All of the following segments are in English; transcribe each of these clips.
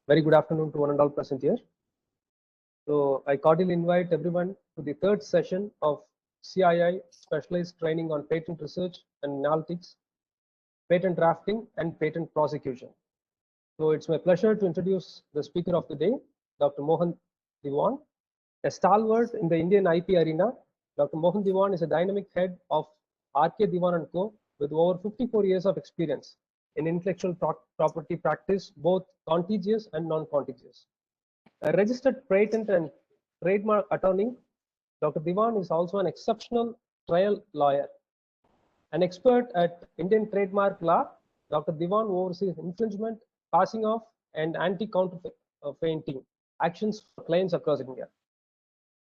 Very good afternoon to one and all present here. So I cordially invite everyone to the third session of CII Specialized Training on Patent Research and Analytics, Patent Drafting and Patent Prosecution. So it's my pleasure to introduce the speaker of the day, Dr. Mohan Diwan, a stalwart in the Indian IP arena. Dr. Mohan Diwan is a dynamic head of RK Diwan & Co. with over 54 years of experience in intellectual property practice, both contiguous and non-contiguous. A registered patent and trademark attorney, Dr. Diwan is also an exceptional trial lawyer. An expert at Indian trademark law, Dr. Diwan oversees infringement, passing off, and anti-counterfeiting actions for clients across India.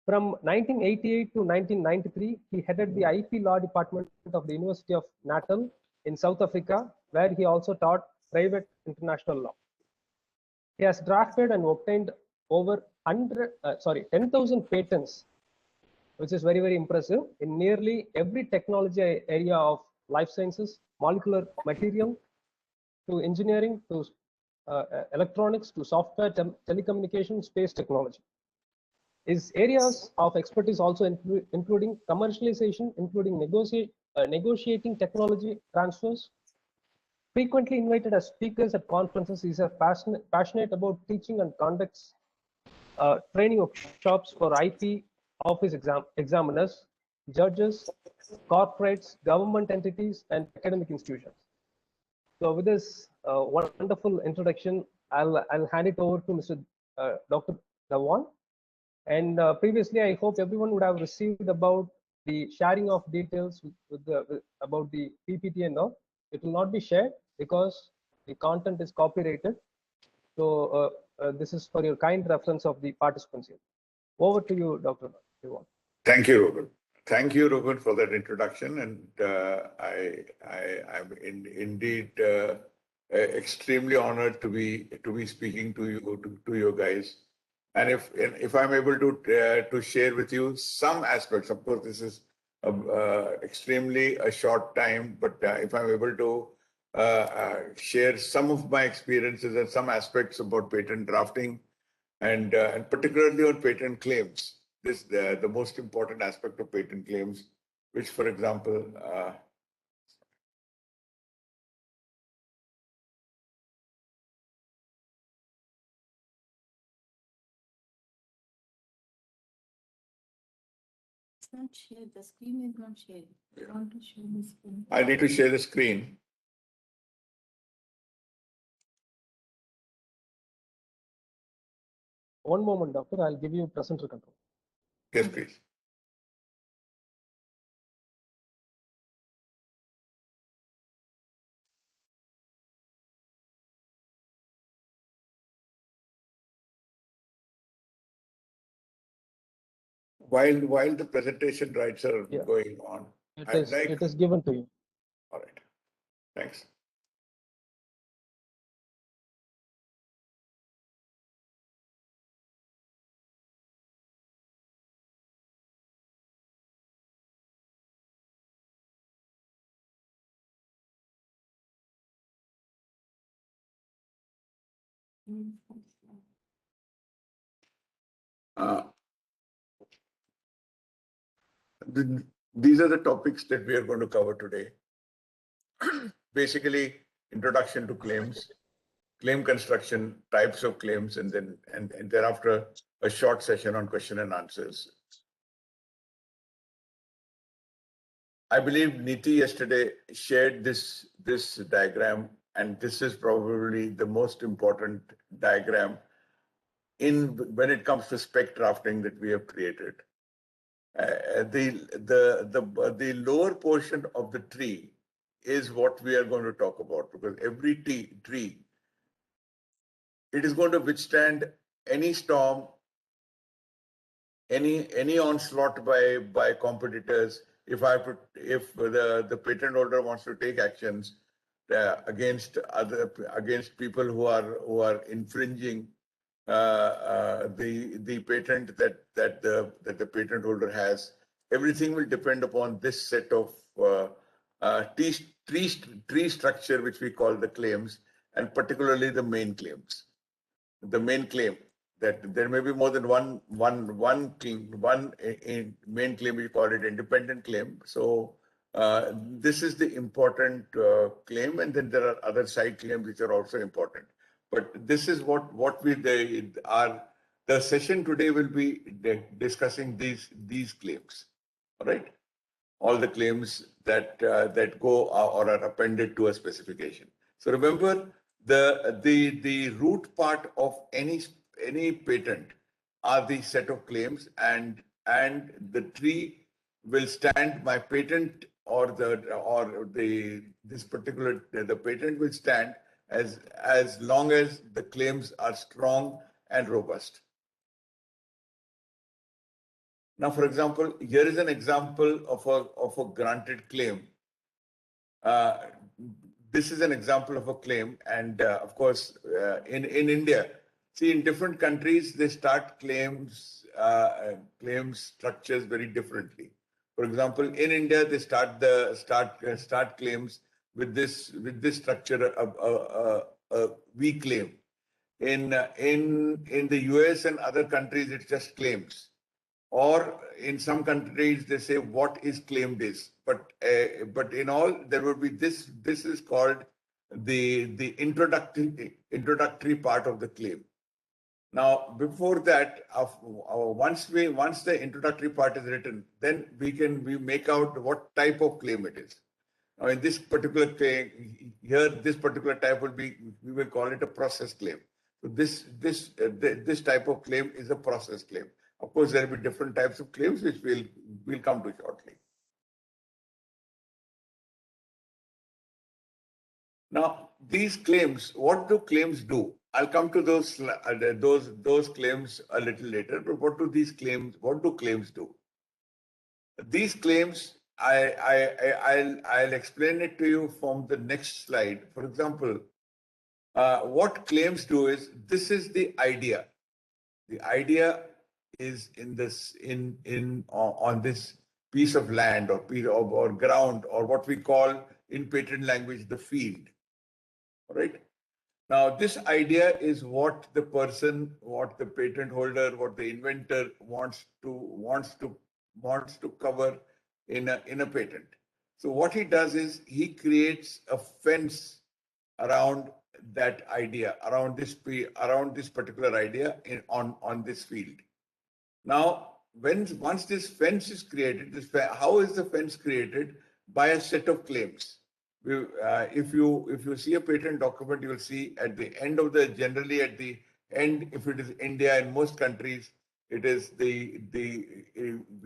From 1988 to 1993, he headed the IP law department of the University of Natal in South Africa, where he also taught private international law. He has drafted and obtained over 10,000 patents, which is very, very impressive, in nearly every technology area of life sciences, molecular material, to engineering, to electronics, to software, telecommunication, space technology. His areas of expertise also including commercialization, including negotiating technology transfers. Frequently invited as speakers at conferences, he is passionate about teaching and conducts training workshops for IP office examiners, judges, corporates, government entities, and academic institutions. So with this wonderful introduction, I'll hand it over to Mr. Dr. Diwan. And previously, I hope everyone would have received about the sharing of details about the PPT and all. It will not be shared because the content is copyrighted. So this is for your kind reference of the participants here. Over to you, Dr. Diwan. Thank you, Rohan. Thank you, Rohan, for that introduction. And I'm indeed extremely honored to be speaking to you guys. And if I'm able to share with you some aspects, of course, this is extremely a short time, but if I'm able to share some of my experiences and some aspects about patent drafting and particularly on patent claims, the most important aspect of patent claims, which, for example, not shared. The screen is not shared. I want to share the screen. I need to share the screen. One moment, doctor. I'll give you presenter control. Yes, please. While the presentation rights are going on, it is given to you. All right. Thanks. These are the topics that we are going to cover today. Basically, introduction to claims, claim construction, types of claims, and thereafter a short session on question and answers. I believe Niti yesterday shared this diagram, and this is probably the most important diagram when it comes to spec drafting that we have created. The lower portion of the tree is what we are going to talk about, because every tree, it is going to withstand any storm, any onslaught by competitors. If the patent holder wants to take actions against people who are infringing the patent that the patent holder has, everything will depend upon this set of tree structure, which we call the claims, and particularly the main claims. the main claim, that there may be more than one main claim. We call it independent claim. So this is the important claim, and then there are other side claims which are also important. But this is what the session today will be discussing these claims. All right, all the claims that go or are appended to a specification. So remember, the root part of any patent are the set of claims, and the tree will stand. My patent or the patent will stand as long as the claims are strong and robust. Now, for example, here is an example of a granted claim. This is an example of a claim, and of course, in India, see, in different countries they start claims structures very differently. For example, in India they start claims with this structure, a we claim. In the US and other countries, it's just claims. Or in some countries, they say what is claimed is. But in all, there would be this. This is called the introductory part of the claim. Now, before that, once the introductory part is written, then we make out what type of claim it is. Now, in this particular claim here, this particular type we will call it a process claim. So this type of claim is a process claim. Of course, there will be different types of claims, which we'll come to shortly. Now, these claims, what do claims do? I'll come to those claims a little later. But what do claims do? These claims, I'll explain it to you from the next slide. For example, what claims do is, this is the idea. The idea is on this piece of land or ground, or what we call in patent language the field. All right. Now, this idea is what the person, what the patent holder, what the inventor wants to cover in a patent. So what he does is he creates a fence around that idea, around this particular idea on this field. Now, once this fence is created, how is the fence created? By a set of claims. If you see a patent document, you will see at the end of generally at the end, if it is India, in most countries, it is we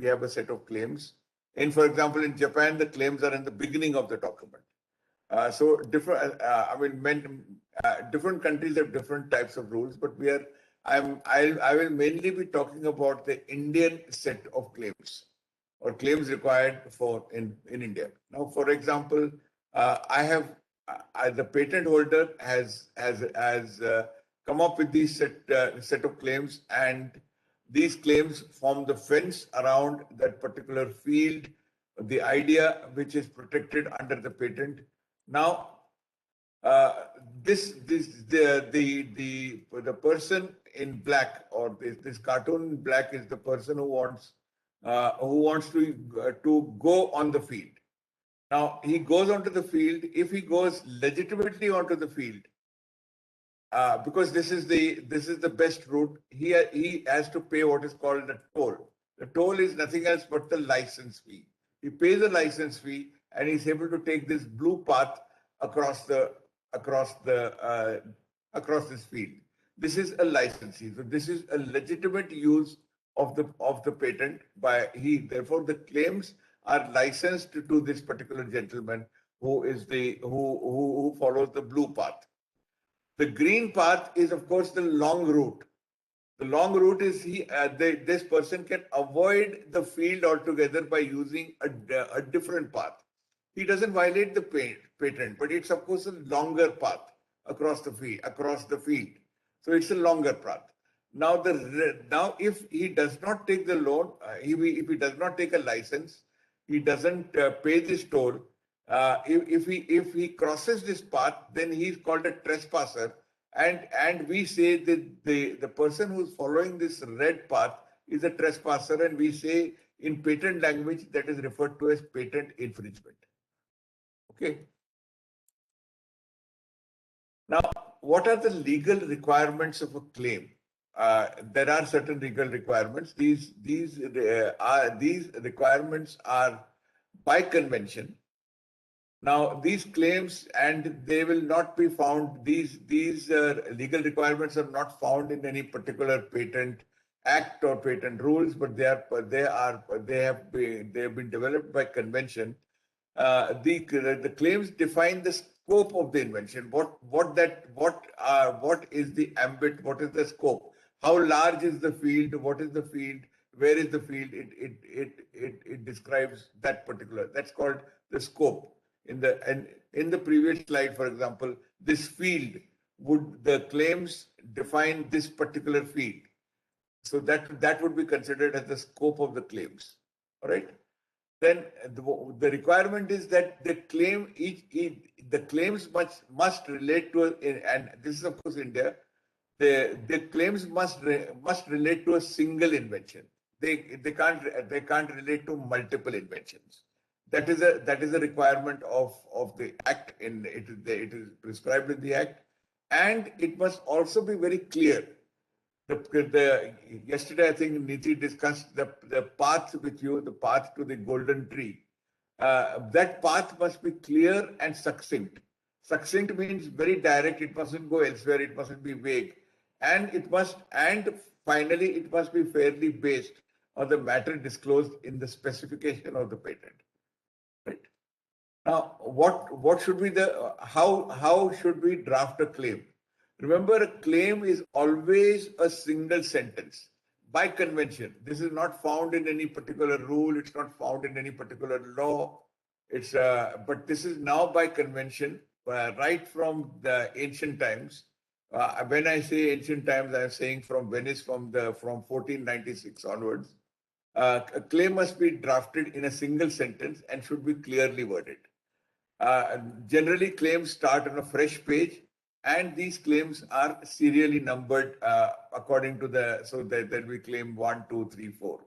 have a set of claims. For example, in Japan, the claims are in the beginning of the document. So different, different countries have different types of rules, but I will mainly be talking about the Indian set of claims, or claims required in India. Now, for example, the patent holder has come up with these set of claims, and these claims form the fence around that particular field, the idea which is protected under the patent. Now, the person in black, or this cartoon in black, is the person who wants to go on the field. Now, he goes onto the field. If he goes legitimately onto the field, because this is the best route, he has to pay what is called a toll. The toll is nothing else but the license fee. He pays a license fee, and he's able to take this blue path across this field. This is a license fee. So this is a legitimate use of the patent therefore the claims are licensed to this particular gentleman who follows the blue path. The green path is, of course, the long route. The long route is this person can avoid the field altogether by using a different path. He doesn't violate the patent, but it's, of course, a longer path across the field. So it's a longer path. Now, if he does not take the loan, if he does not take a license, he doesn't pay this toll. If he crosses this path, then he's called a trespasser, and we say that the person who's following this red path is a trespasser, and we say in patent language that is referred to as patent infringement. Okay. Now, what are the legal requirements of a claim? There are certain legal requirements. These requirements are by convention. Now, these claims, and they will not be found. These legal requirements are not found in any particular patent act or patent rules, but they have been developed by convention. The claims define the scope of the invention. What is the ambit? What is the scope? How large is the field? What is the field? Where is the field? It describes that particular. That's called the scope. In the previous slide, for example, this field, would the claims define this particular field? So that would be considered as the scope of the claims. All right. Then the requirement is that the claims must relate to, and this is of course India. The claims must relate to a single invention. They can't relate to multiple inventions. That is a requirement of the act. It is prescribed in the act, and it must also be very clear. Yesterday, I think Niti discussed the path with you, the path to the golden tree. That path must be clear and succinct. Succinct means very direct. It mustn't go elsewhere. It mustn't be vague, and finally, it must be fairly based on the matter disclosed in the specification of the patent. Right. Now, what should be how should we draft a claim? Remember, a claim is always a single sentence by convention. This is not found in any particular rule. It's not found in any particular law. But this is now by convention, right from the ancient times. When I say ancient times, I'm saying from Venice, from 1496 onwards. A claim must be drafted in a single sentence and should be clearly worded. Generally, claims start on a fresh page, and these claims are serially numbered according to so that we claim 1, 2, 3, 4.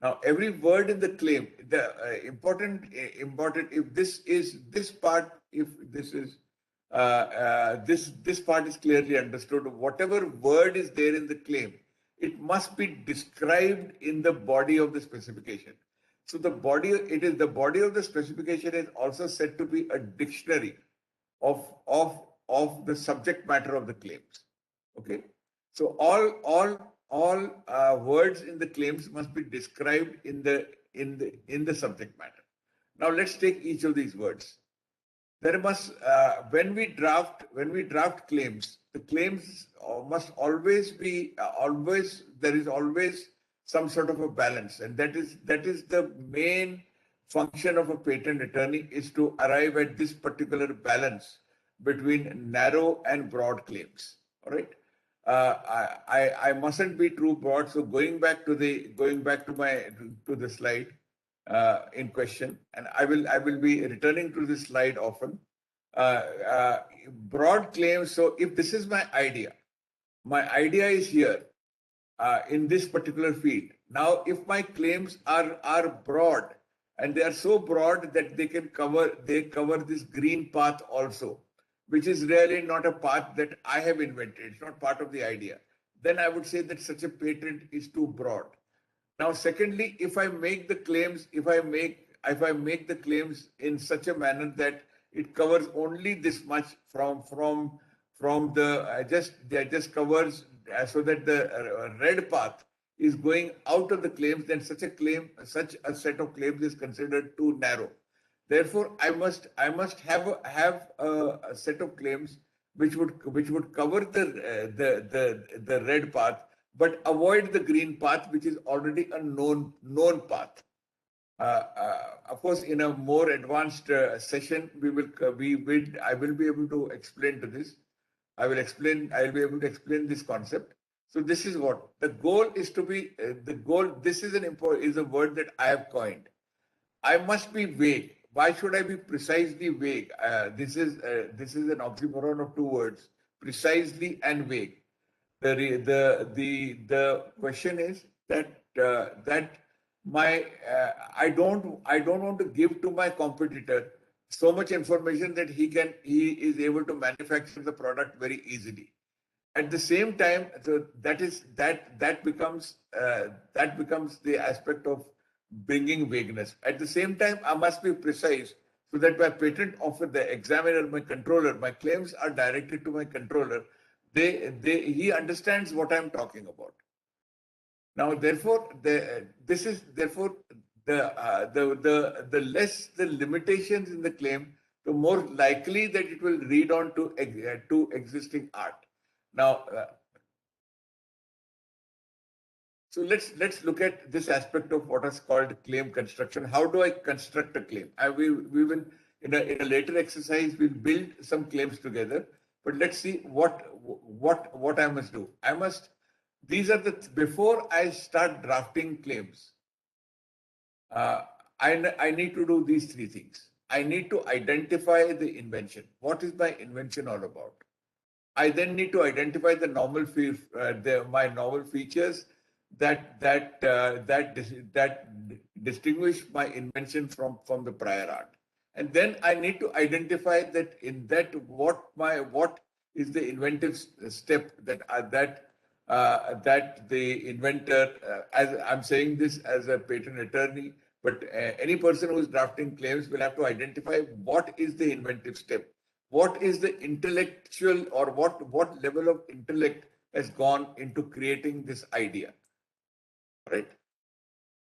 Now, every word in the claim, the important if this part is clearly understood. Whatever word is there in the claim, it must be described in the body of the specification. So the body of the specification is also said to be a dictionary of the subject matter of the claims. Okay, so all words in the claims must be described in the subject matter. Now let's take each of these words. There must when we draft claims, the claims must always be there is always some sort of a balance, and that is the main function of a patent attorney, is to arrive at this particular balance between narrow and broad claims. All right. I mustn't be too broad. So going back to the slide in question, and I will be returning to this slide often. Broad claims. So if this is my idea is here in this particular field. Now, if my claims are broad, and they are so broad that they cover this green path also, which is really not a path that I have invented. It's not part of the idea. Then I would say that such a patent is too broad. Now, secondly, if I make the claims in such a manner that it covers only this much from the just covers so that the red path is going out of the claims, then such a set of claims is considered too narrow. Therefore, I must have a set of claims which would cover the red path, but avoid the green path, which is already a known path. Of course, in a more advanced session, I will be able to explain to this. I will be able to explain this concept. So this is what the goal is to be. The goal. This is a word that I have coined. I must be vague. Why should I be precisely vague? This is an oxymoron of two words. precisely and vague. The question is that I don't want to give to my competitor so much information that he is able to manufacture the product very easily. At the same time, so that becomes the aspect of bringing vagueness. At the same time, I must be precise so that my patent officer, the examiner, my controller, my claims are directed to my controller. He understands what I'm talking about. Now, therefore, the less the limitations in the claim, the more likely that it will read on to existing art. Now, so let's look at this aspect of what is called claim construction. How do I construct a claim? We will in a later exercise we'll build some claims together. But let's see what I must do. These are before I start drafting claims. I need to do these three things. I need to identify the invention. What is my invention all about? I then need to identify the my novel features that distinguish my invention from the prior art. And then I need to identify that what is the inventive step that the inventor, as I'm saying this as a patent attorney, but any person who is drafting claims will have to identify what is the inventive step. What is the intellectual or what level of intellect has gone into creating this idea, right?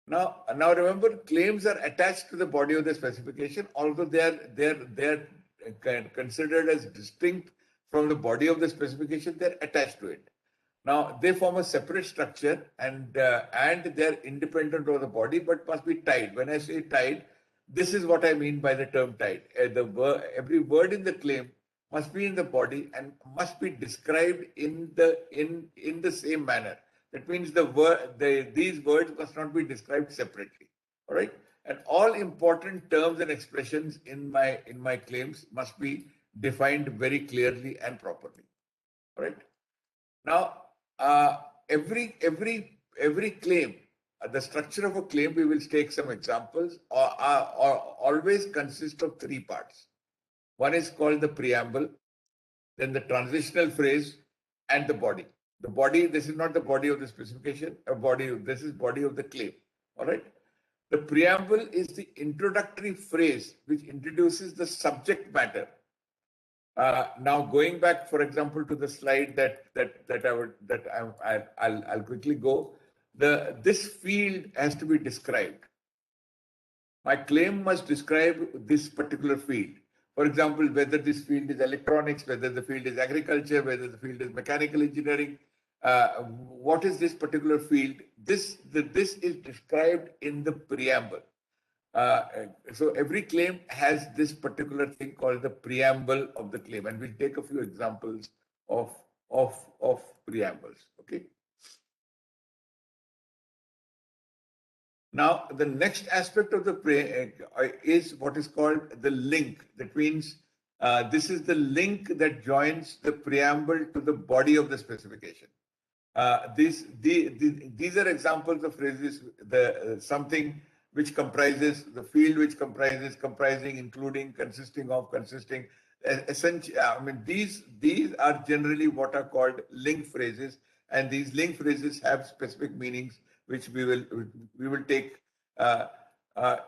Now remember, claims are attached to the body of the specification, although they're considered as distinct from the body of the specification. They're attached to it. Now they form a separate structure and they're independent of the body, but must be tied. When I say tied, this is what I mean by the term tied. Every word in the claim must be in the body and must be described in the same manner. That means these words must not be described separately. All right, and all important terms and expressions in my claims must be defined very clearly and properly. All right. Now, every claim, the structure of a claim, we will take some examples, or always consists of three parts. One is called the preamble, then the transitional phrase, and the body. The body, this is not the body of the specification, this is body of the claim. All right. The preamble is the introductory phrase which introduces the subject matter. Now going back, for example, to the slide I'll quickly go. This field has to be described. My claim must describe this particular field. For example, whether this field is electronics, whether the field is agriculture, whether the field is mechanical engineering. What is this particular field? This is described in the preamble. So every claim has this particular thing called the preamble of the claim, and we'll take a few examples of preambles. Okay. Now the next aspect of the is what is called the link. That means this is the link that joins the preamble to the body of the specification. These are examples of phrases. Something which comprises the field, which comprises, comprising, including, consisting of, consisting. Essentially, I mean, these are generally what are called link phrases, and these link phrases have specific meanings, which we will take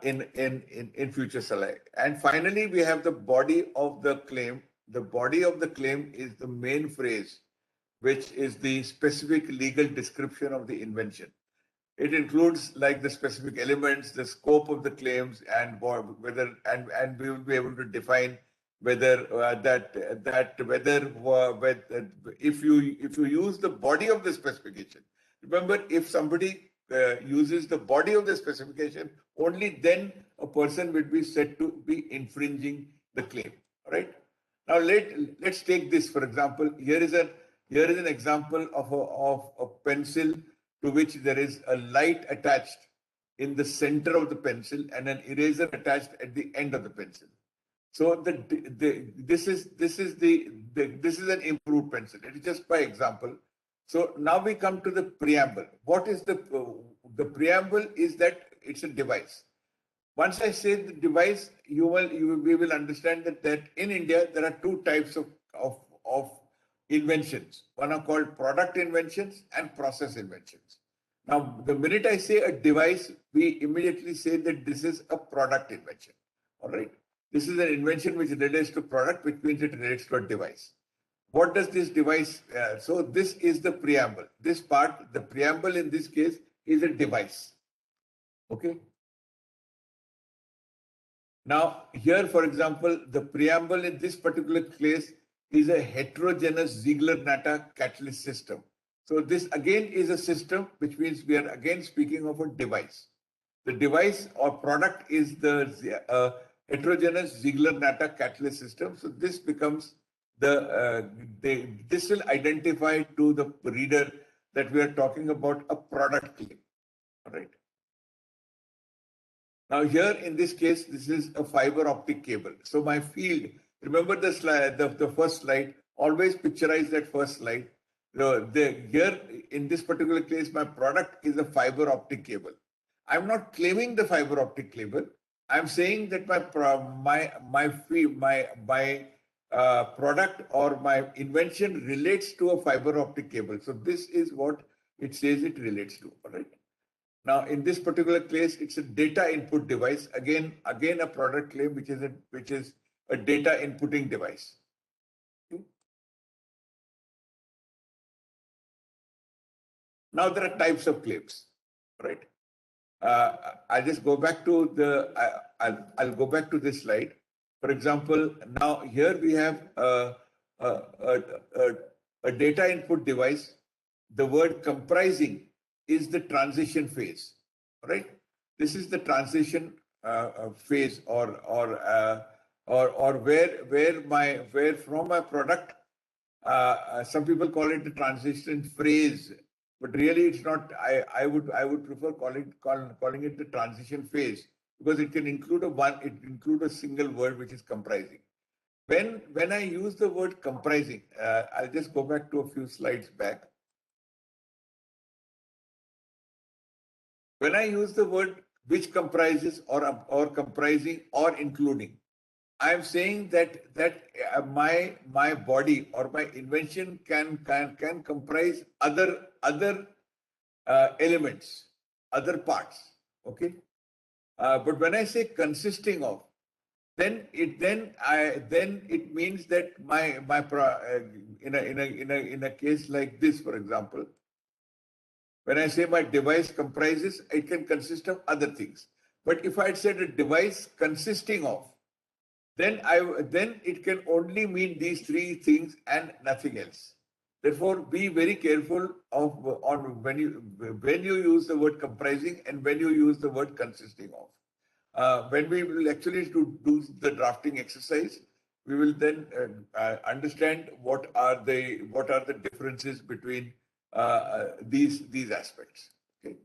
in future slide. And finally, we have the body of the claim. The body of the claim is the main phrase, which is the specific legal description of the invention. It includes like the specific elements, the scope of the claims, and whether and we will be able to define whether if you use the body of the specification. Remember, if somebody uses the body of the specification, only then a person will be said to be infringing the claim. All right. Now let's take this for example. Here is an example of a pencil to which there is a light attached in the center of the pencil and an eraser attached at the end of the pencil. So this is an improved pencil. It is just by example. So now we come to the preamble. What is the preamble? Is that it's a device. Once I say the device, we will understand that in India there are two types of inventions. One are called product inventions and process inventions. Now, the minute I say a device, we immediately say that this is a product invention. All right. This is an invention which relates to product, which means it relates to a device. What does this device? So this is the preamble. This part, the preamble in this case, is a device. Okay. Now, here, for example, the preamble in this particular case is a heterogeneous Ziegler-Natta catalyst system. So this again is a system, which means we are again speaking of a device. The device or product is the heterogeneous Ziegler-Natta catalyst system. So this becomes this will identify to the reader that we are talking about a product claim. All right. Now here in this case, this is a fiber optic cable. So my field, remember the slide, the first slide, always picturize that first slide. Here in this particular case, my product is a fiber optic cable. I'm not claiming the fiber optic cable. I'm saying that my product or my invention relates to a fiber optic cable. So this is what it says it relates to. All right. Now, in this particular case, it's a data input device. Again, a product claim, which is a data inputting device. Now there are types of claims, right? I'll just go back to I'll go back to this slide. For example, now here we have a data input device. The word comprising is the transition phase, right? This is the transition phase, or where from my product. Some people call it the transition phrase, but really it's not. I would prefer calling it the transition phase, because it can include a single word, which is comprising. When I use the word comprising, I'll just go back to a few slides back. When I use the word which comprises or comprising or including, I'm saying that my body or my invention can comprise other elements, other parts. Okay, but when I say consisting of, then it means that in a case like this, for example, when I say my device comprises, it can consist of other things. But if I had said a device consisting of, then it can only mean these three things and nothing else. Therefore, be very careful on when you use the word comprising and when you use the word consisting of. When we will actually do the drafting exercise, we will then understand what are the differences between these aspects. Okay.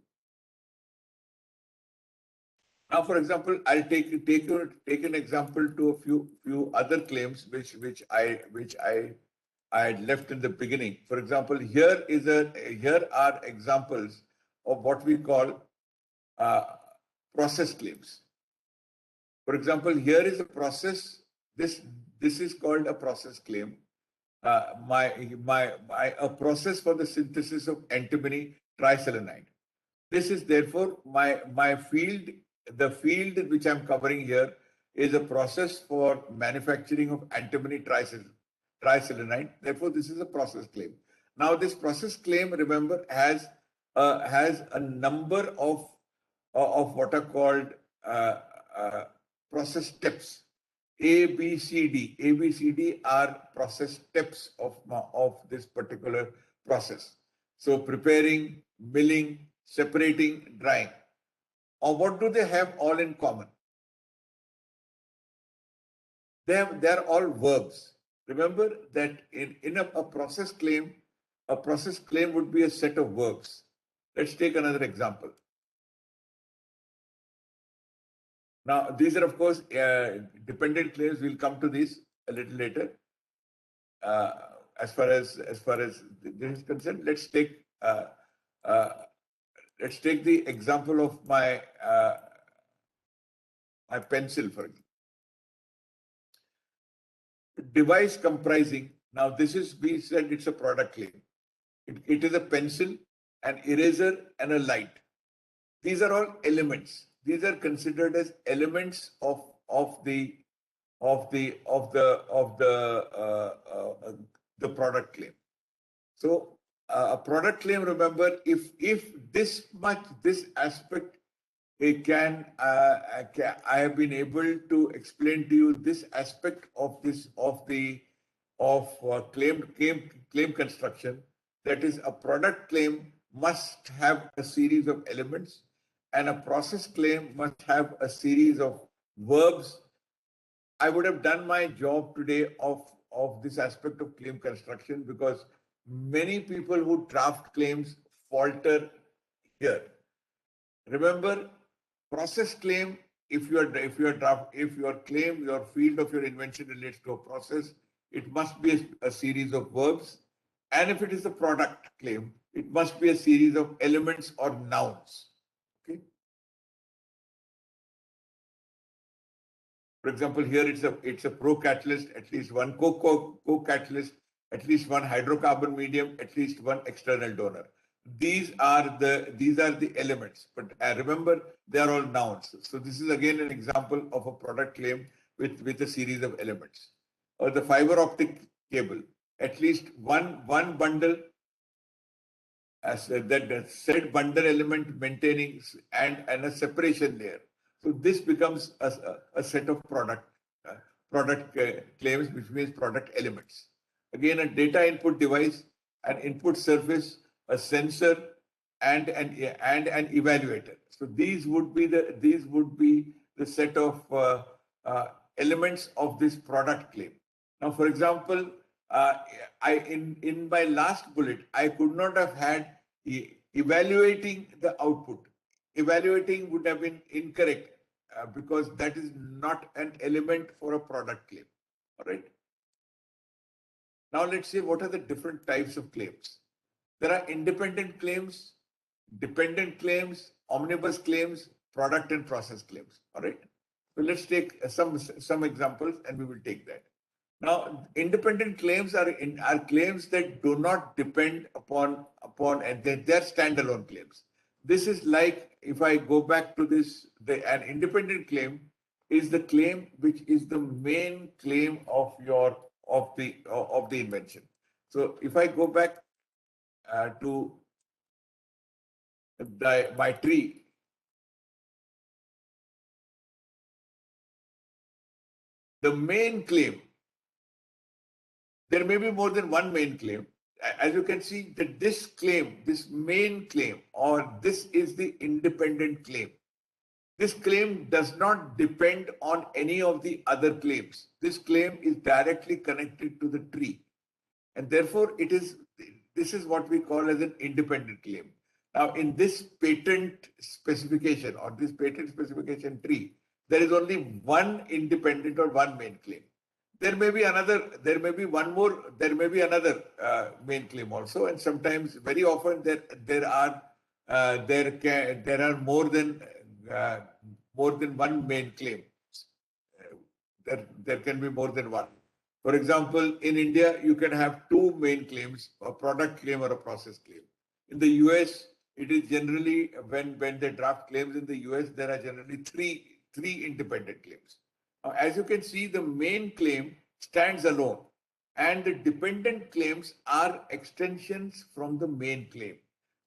Now, for example, I'll take an example to a few other claims which I had left in the beginning. For example, here are examples of what we call process claims. For example, here is a process. This is called a process claim. A process for the synthesis of antimony triselenide. This is therefore my field. The field which I'm covering here is a process for manufacturing of antimony triselenide. Therefore, this is a process claim. Now, this process claim, remember, has a number of what are called process steps. A, B, C, D. A, B, C, D are process steps of this particular process. So preparing, milling, separating, drying. Or what do they have all in common? They're all verbs. Remember that in a process claim would be a set of verbs. Let's take another example. Now, these are, of course, dependent claims. We'll come to these a little later. As far as this is concerned, let's take the example of my my pencil, for example. Device comprising. Now, this is, we said it's a product claim. It is a pencil, an eraser, and a light. These are all elements. These are considered as elements of the product claim. So a product claim, remember, if this aspect I have been able to explain to you this aspect of claim construction. That is, a product claim must have a series of elements, and a process claim must have a series of verbs. I would have done my job today of this aspect of claim construction, because many people who draft claims falter here. Remember, process claim, if your claim, your field of your invention relates to a process, it must be a series of verbs. And if it is a product claim, it must be a series of elements or nouns. Okay. For example, here it's a pro-catalyst, at least one co-catalyst, at least one hydrocarbon medium, at least one external donor. These are the elements, but remember, they are all nouns. So this is again an example of a product claim with a series of elements. Or the fiber optic cable, at least one bundle, as that said bundle element maintaining and a separation layer. So this becomes a set of product claims, which means product elements. Again, a data input device, an input surface, a sensor, and an evaluator. So these would be the set of elements of this product claim. Now, for example, in my last bullet, I could not have had evaluating the output. Evaluating would have been incorrect because that is not an element for a product claim. All right. Now let's see what are the different types of claims. There are independent claims, dependent claims, omnibus claims, product and process claims. All right. So let's take some examples, and we will take that. Now, independent claims are claims that do not depend upon and they're standalone claims. This is like, if I go back to this, an independent claim is the claim which is the main claim of the invention. So if I go back to my tree, the main claim, there may be more than one main claim. As you can see, that this main claim, or this is the independent claim. This claim does not depend on any of the other claims. This claim is directly connected to the tree. And therefore, this is what we call as an independent claim. Now, in this patent specification or this patent specification tree, there is only one independent or one main claim. There may be another main claim also, and sometimes, very often, there are more than one main claim. There can be more than one. For example, in India, you can have two main claims: a product claim or a process claim. In the US, it is generally, when they draft claims in the US, there are generally three independent claims. As you can see, the main claim stands alone, and the dependent claims are extensions from the main claim.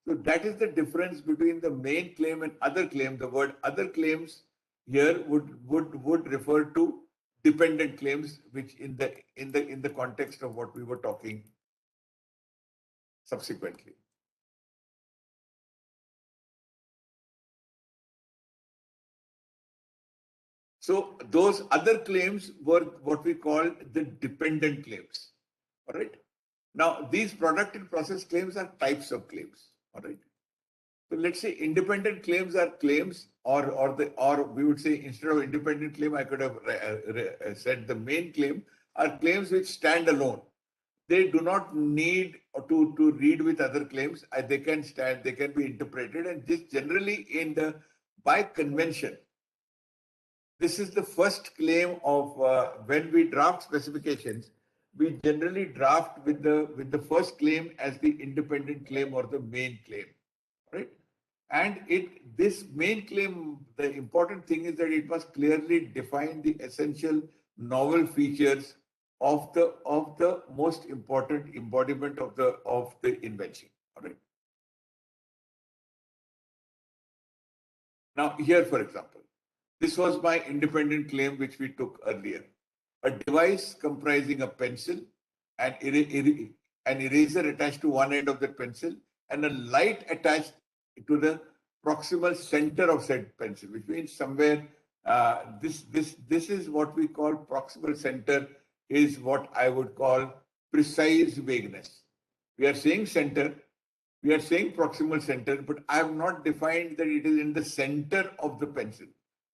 So that is the difference between the main claim and other claim. The word other claims here would refer to dependent claims, which in the context of what we were talking subsequently. So those other claims were what we call the dependent claims. All right. Now, these product and process claims are types of claims. All right. So let's say independent claims are claims, or we would say instead of independent claim, I could have said the main claim are claims which stand alone. They do not need to read with other claims. They can stand, they can be interpreted, and this generally by convention. This is the first claim of when we draft specifications. We generally draft with the first claim as the independent claim or the main claim, right? And this main claim, the important thing is that it must clearly define the essential novel features of the most important embodiment of the invention. All right. Now here, for example, this was my independent claim which we took earlier. A device comprising a pencil, an eraser attached to one end of the pencil, and a light attached to the proximal center of said pencil, which means somewhere this is what we call proximal center, is what I would call precise vagueness. We are saying center, we are saying proximal center, but I have not defined that it is in the center of the pencil.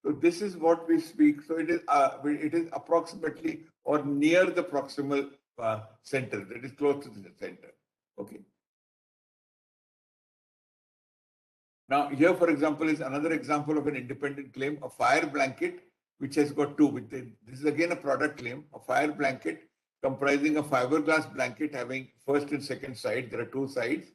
So this is what we speak. So it is approximately or near the proximal center, that is close to the center. Okay. Now here, for example, is another example of an independent claim, a fire blanket, which has got two. This is again a product claim, a fire blanket comprising a fiberglass blanket having first and second side. There are two sides,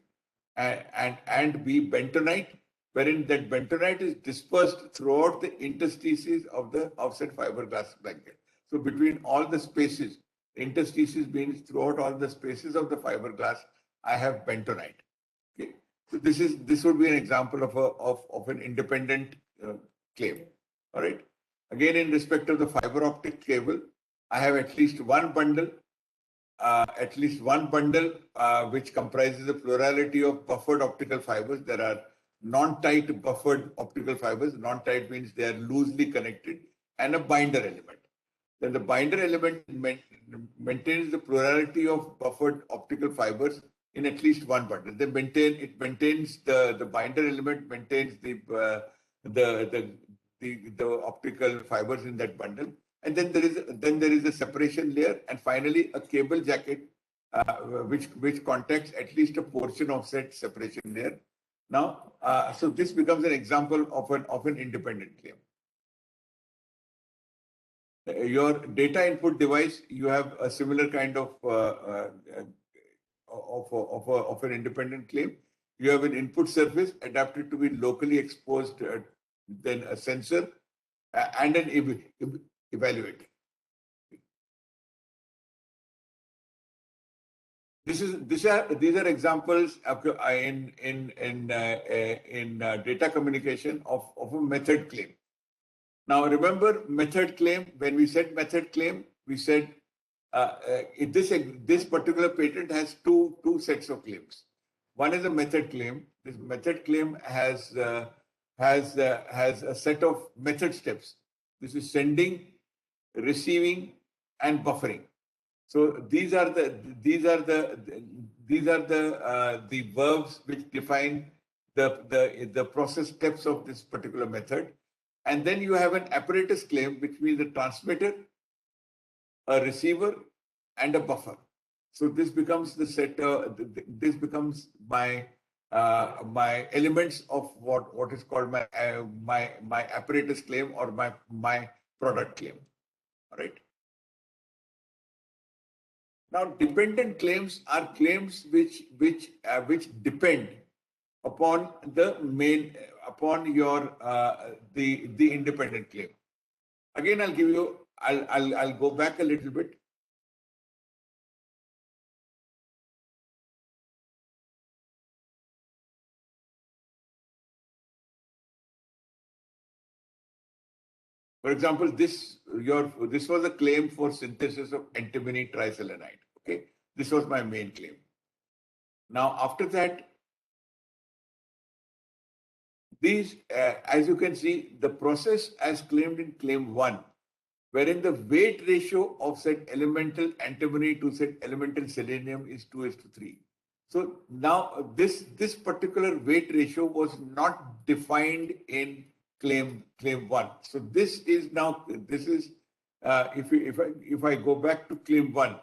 and B, bentonite, wherein that bentonite is dispersed throughout the interstices of the offset fiberglass blanket. So between all the spaces, interstices means throughout all the spaces of the fiberglass, I have bentonite. Okay. So this would be an example of an independent claim. All right. Again, in respect of the fiber optic cable, I have at least one bundle which comprises a plurality of buffered optical fibers. There are non-tight buffered optical fibers. Non-tight means they are loosely connected, and a binder element. Then the binder element maintains the plurality of buffered optical fibers in at least one bundle. They maintains the binder element maintains the optical fibers in that bundle. And then there is a separation layer, and finally a cable jacket which contacts at least a portion of said separation layer. Now, so this becomes an example of an independent claim. Your data input device, you have a similar kind of an independent claim. You have an input surface adapted to be locally exposed, then a sensor and an evaluator. These are examples in data communication of a method claim. Now remember method claim. When we said method claim, we said this particular patent has two sets of claims. One is a method claim. This method claim has a set of method steps. This is sending, receiving, and buffering. So these are the verbs which define the process steps of this particular method. And then you have an apparatus claim, which means a transmitter, a receiver, and a buffer. So this becomes the set. This becomes my elements of what is called my apparatus claim or my product claim. All right. Now, dependent claims are claims which depend upon your the independent claim. Again, I'll go back a little bit. For example, this was a claim for synthesis of antimony triselenide. Okay, this was my main claim. Now, after that, these, as you can see, the process as claimed in claim 1, wherein the weight ratio of said elemental antimony to said elemental selenium is 2:3. So now this particular weight ratio was not defined in claim 1. So this is if I go back to claim 1.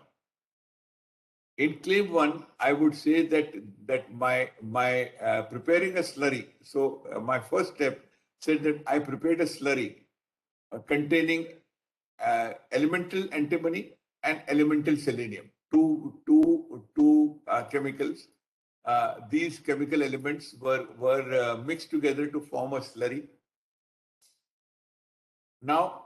In claim 1, I would say that my preparing a slurry. So my first step said that I prepared a slurry containing elemental antimony and elemental selenium, two chemicals. These chemical elements were mixed together to form a slurry. Now,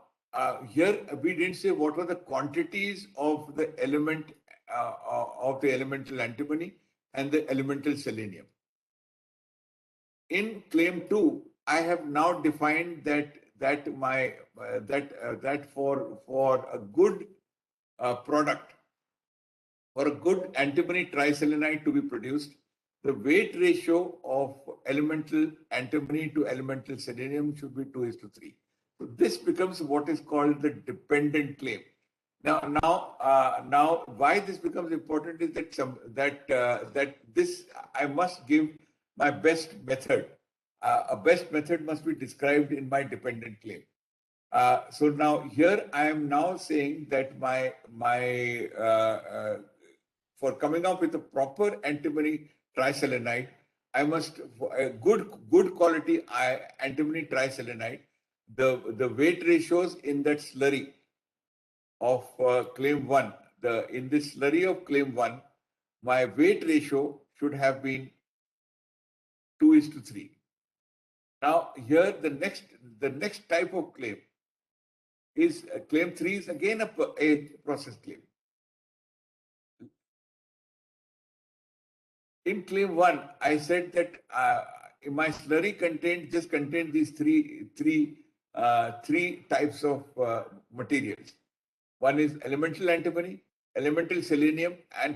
here we didn't say what were the quantities of the element of the elemental antimony and the elemental selenium. In claim 2, I have now defined that for a good product, for a good antimony triselenide to be produced, the weight ratio of elemental antimony to elemental selenium should be 2:3. So this becomes what is called the dependent claim. Now, why this becomes important is that this I must give my best method. A best method must be described in my dependent claim. So now here I am now saying that for coming up with a proper antimony triselenide, I must a good quality antimony triselenide. The weight ratios in that slurry of claim 1, in this slurry of claim 1, my weight ratio should have been 2:3. Now here the next type of claim is claim 3 is again a process claim. In claim 1, I said that my slurry contained these three types of materials. One is elemental antimony, elemental selenium, and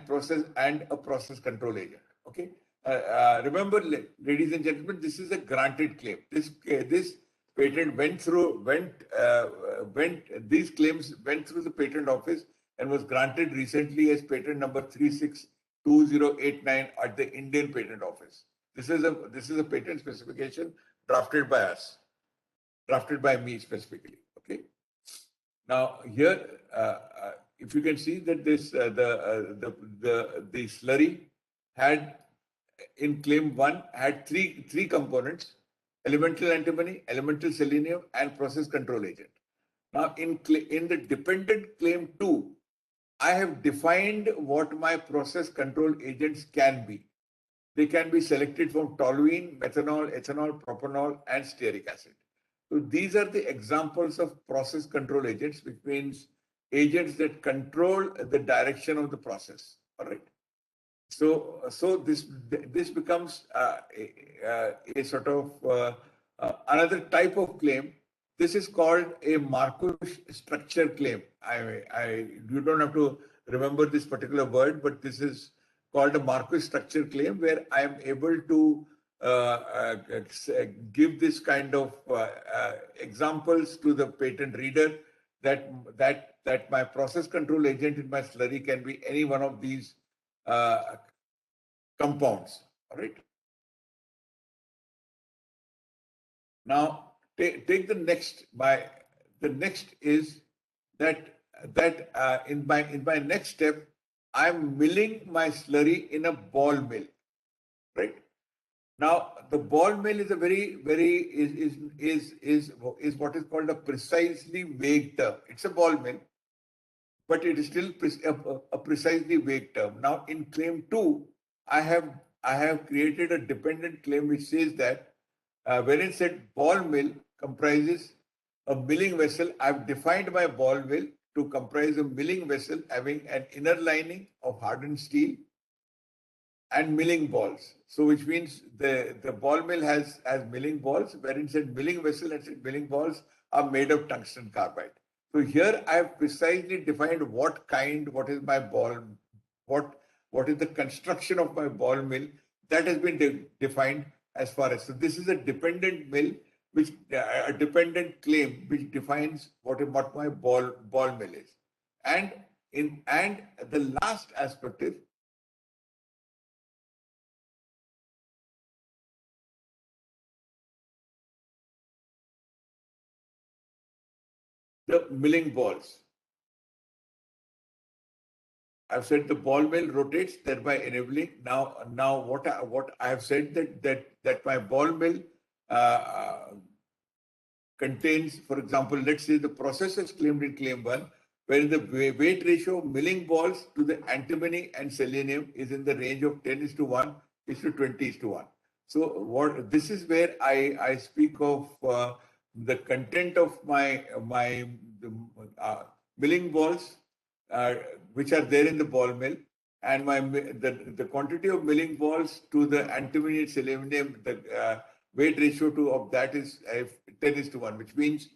a process control agent. Okay. Remember, ladies and gentlemen, this is a granted claim. This patent these claims went through the patent office and was granted recently as patent number 362089 at the Indian Patent Office. This is a patent specification drafted by us, drafted by me specifically. Okay. Now here, if you can see that this the slurry had in claim 1 had three components: elemental antimony, elemental selenium, and process control agent. Now in the dependent claim 2, I have defined what my process control agents can be. They can be selected from toluene, methanol, ethanol, propanol, and stearic acid. So these are the examples of process control agents, which means agents that control the direction of the process. All right. So this becomes a sort of another type of claim. This is called a Marcus structure claim. You don't have to remember this particular word, but this is called a Marcus structure claim, where I am able to give this kind of examples to the patent reader that my process control agent in my slurry can be any one of these compounds. All right. Now take the next. The next is that in my next step, I'm milling my slurry in a ball mill. Right. Now the ball mill is a is what is called a precisely vague term. It's a ball mill, but it is still a precisely vague term. Now in claim 2, I have created a dependent claim which says that when it said ball mill comprises a milling vessel, I've defined my ball mill to comprise a milling vessel having an inner lining of hardened steel and milling balls. So which means the ball mill has milling balls, where it said milling vessel and said milling balls are made of tungsten carbide. So here I have precisely defined what is my ball, what is the construction of my ball mill. That has been defined as far as. So this is a dependent mill, which a dependent claim which defines what my ball mill is. And the last aspect is the milling balls. I've said the ball mill rotates, thereby enabling. Now what I have said that my ball mill contains, for example, let's say the process is claimed in claim 1, where the weight ratio of milling balls to the antimony and selenium is in the range of 10:1 is to 20:1. So this is where I speak of the content of my milling balls, which are there in the ball mill, and the quantity of milling balls to the antimony and selenium, the weight ratio of that is 10:1, which means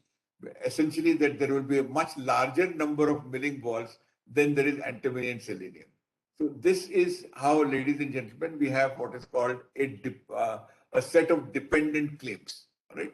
essentially that there will be a much larger number of milling balls than there is antimony and selenium. So this is how, ladies and gentlemen, we have what is called a set of dependent claims, right?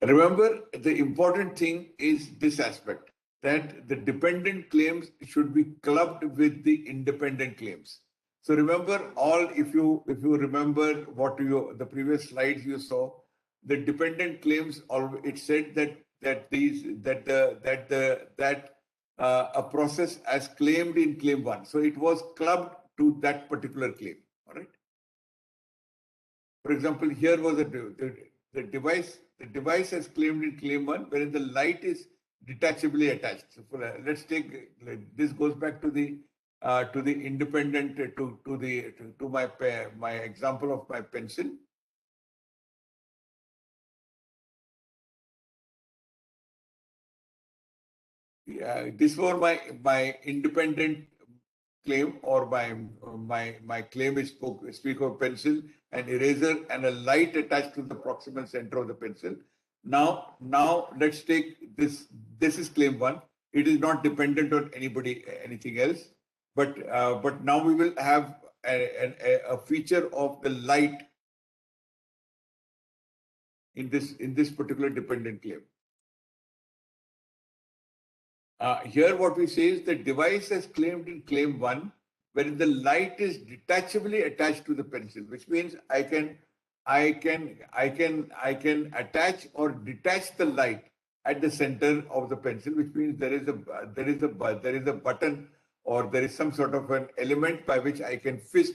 Remember, the important thing is this aspect, that the dependent claims should be clubbed with the independent claims. So remember if you remember the previous slides you saw, the dependent claims, it said that a process as claimed in claim 1. So it was clubbed to that particular claim. All right. For example, here was the device as claimed in claim 1, wherein the light is detachably attached. So let's take this goes back to the independent to my example of my pencil. Yeah, this was my independent claim, or my claim is speak of pencil, an eraser, and a light attached to the proximal center of the pencil. Now let's take this. This is claim 1. It is not dependent on anything else. But now we will have a feature of the light in this particular dependent claim. Here what we say is the device as claimed in claim 1, wherein the light is detachably attached to the pencil, which means I can attach or detach the light at the center of the pencil, which means there is a button, or there is some sort of an element by which I can fix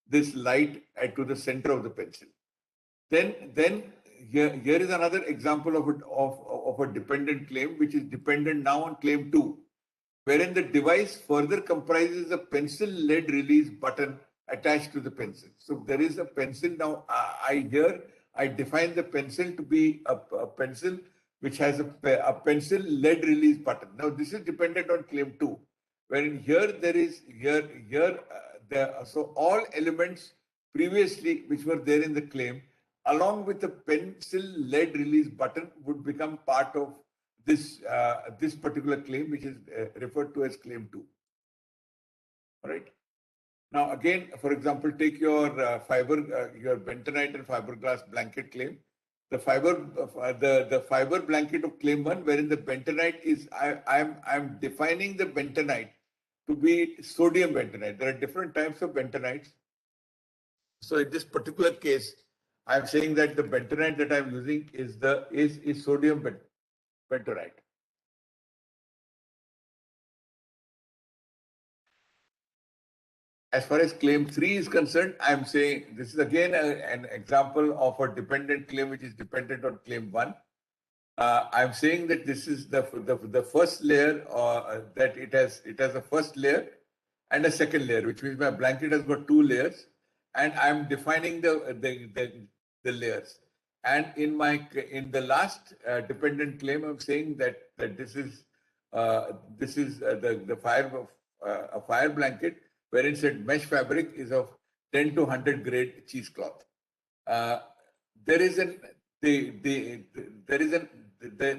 this light to the center of the pencil. Then here is another example of a dependent claim, which is dependent now on claim 2, wherein the device further comprises a pencil lead release button attached to the pencil. So there is a pencil now. I define the pencil to be a pencil which has a pencil lead release button. Now this is dependent on claim 2, wherein here there is so all elements previously which were there in the claim, along with the pencil lead release button, would become part of this particular claim, which is referred to as claim 2. All right. Now again, for example, take your your bentonite and fiberglass blanket claim. The fiber blanket of claim 1, wherein the bentonite is I'm defining the bentonite to be sodium bentonite. There are different types of bentonites. So in this particular case, I'm saying that the bentonite that I'm using is sodium bentonite. As far as claim 3 is concerned, I'm saying this is again an example of a dependent claim which is dependent on claim 1. I'm saying that this is the first layer, that it has a first layer and a second layer, which means my blanket has got 2 layers, and I'm defining the layers. And in the last dependent claim, I'm saying that this is the a fire blanket, wherein said mesh fabric is of 10 to 100 grade cheesecloth. There is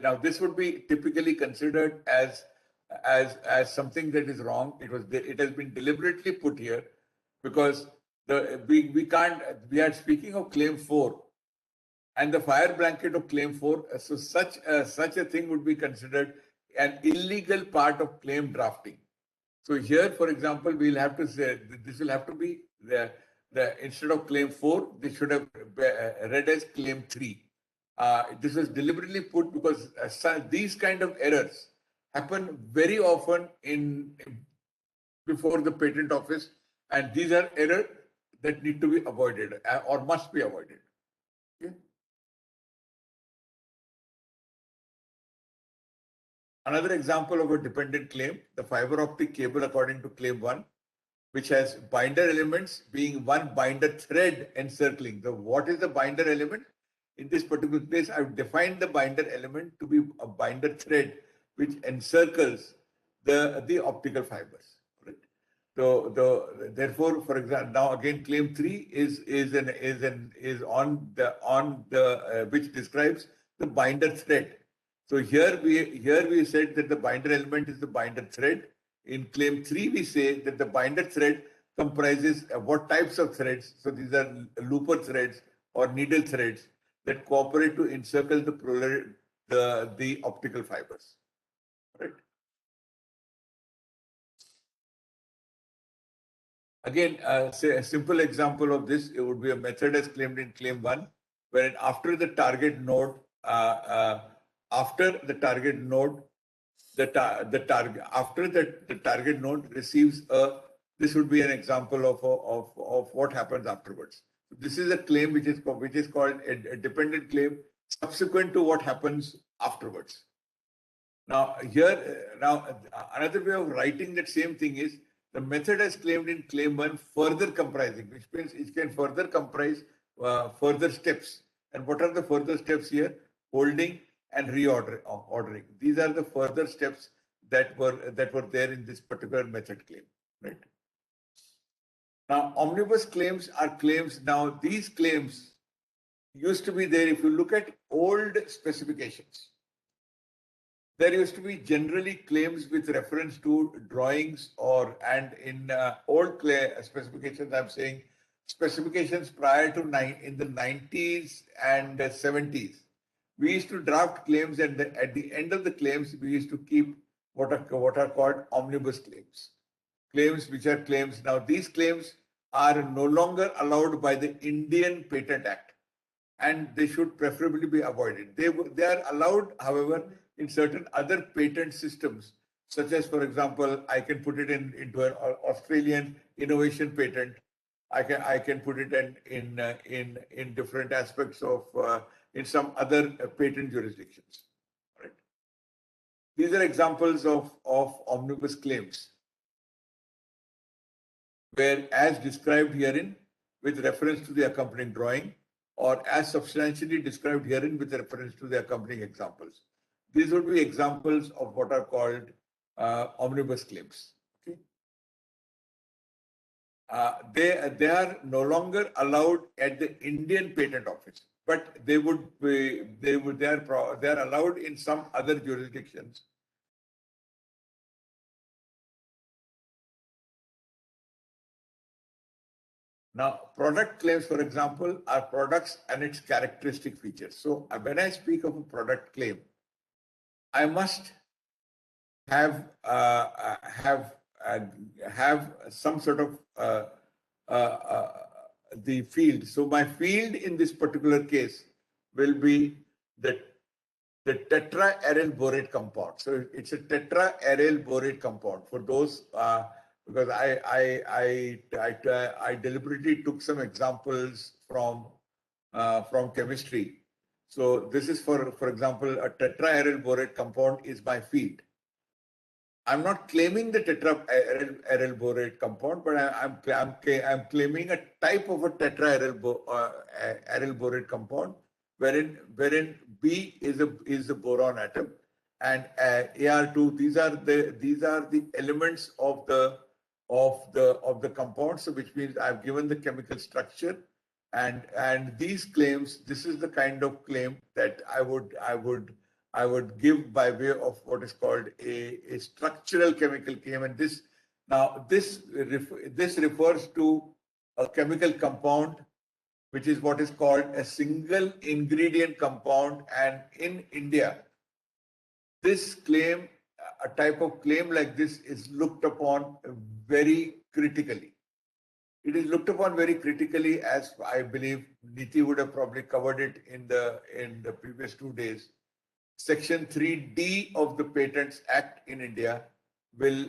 now this would be typically considered as as something that is wrong. It has been deliberately put here because we can't. We are speaking of claim 4 and the fire blanket of claim 4. So such a thing would be considered an illegal part of claim drafting. So here, for example, we'll have to say this will have to be the instead of claim 4, this should have read as claim 3. This was deliberately put because these kind of errors happen very often before the patent office, and these are errors that need to be avoided or must be avoided. Okay? Another example of a dependent claim, the fiber optic cable according to claim 1, which has binder elements being one binder thread encircling. What is the binder element? In this particular case, I've defined the binder element to be a binder thread which encircles the optical fibers. Right? So therefore, for example, now again, claim 3 is on the which describes the binder thread. So here we said that the binder element is the binder thread. In claim 3, we say that the binder thread comprises what types of threads. So these are looper threads or needle threads that cooperate to encircle the optical fibers. Right. Again, say a simple example of this, it would be a method as claimed in claim 1, wherein after the target node, the target node receives this would be an example of what happens afterwards. This is a claim which is called a dependent claim subsequent to what happens afterwards. Now another way of writing that same thing is the method as claimed in claim 1 further comprising, which means it can further comprise further steps. And what are the further steps here? Holding and ordering. These are the further steps that were there in this particular method claim, right? Now, omnibus claims are claims. Now, these claims used to be there. If you look at old specifications, there used to be generally claims with reference to drawings and in old specifications, I'm saying specifications prior to in the 90s and 70s. We used to draft claims, and at the end of the claims, we used to keep what are called omnibus claims. Claims which are claims. Now, these claims are no longer allowed by the Indian Patent Act, and they should preferably be avoided. They are allowed, however, in certain other patent systems, such as, for example, I can put it into an Australian innovation patent. I can put it in different aspects of in some other patent jurisdictions. Right? These are examples of omnibus claims, where as described herein with reference to the accompanying drawing, or as substantially described herein with reference to the accompanying examples. These would be examples of what are called omnibus claims. Okay? They are no longer allowed at the Indian Patent Office, but they are allowed in some other jurisdictions. Now, product claims, for example, are products and its characteristic features. So when I speak of a product claim, I must have some sort of the field. So my field in this particular case will be the tetra-aryl borate compound. So it's a tetra-aryl borate compound. For those, because I deliberately took some examples from chemistry. So this is for example, a tetra-aryl borate compound is my field. I'm not claiming the tetra-aryl borate compound, but I'm claiming a type of a tetra-aryl borate compound, wherein B is the boron atom, and Ar2. These are the elements of the compound. So which means I've given the chemical structure, and these claims. This is the kind of claim that I would I would give by way of what is called a structural chemical claim. And this this refers to a chemical compound, which is what is called a single ingredient compound. And in India, this claim, a type of claim like this, is looked upon very critically. It is looked upon very critically, as I believe Niti would have probably covered it in the previous 2 days. Section 3D of the Patents Act in India will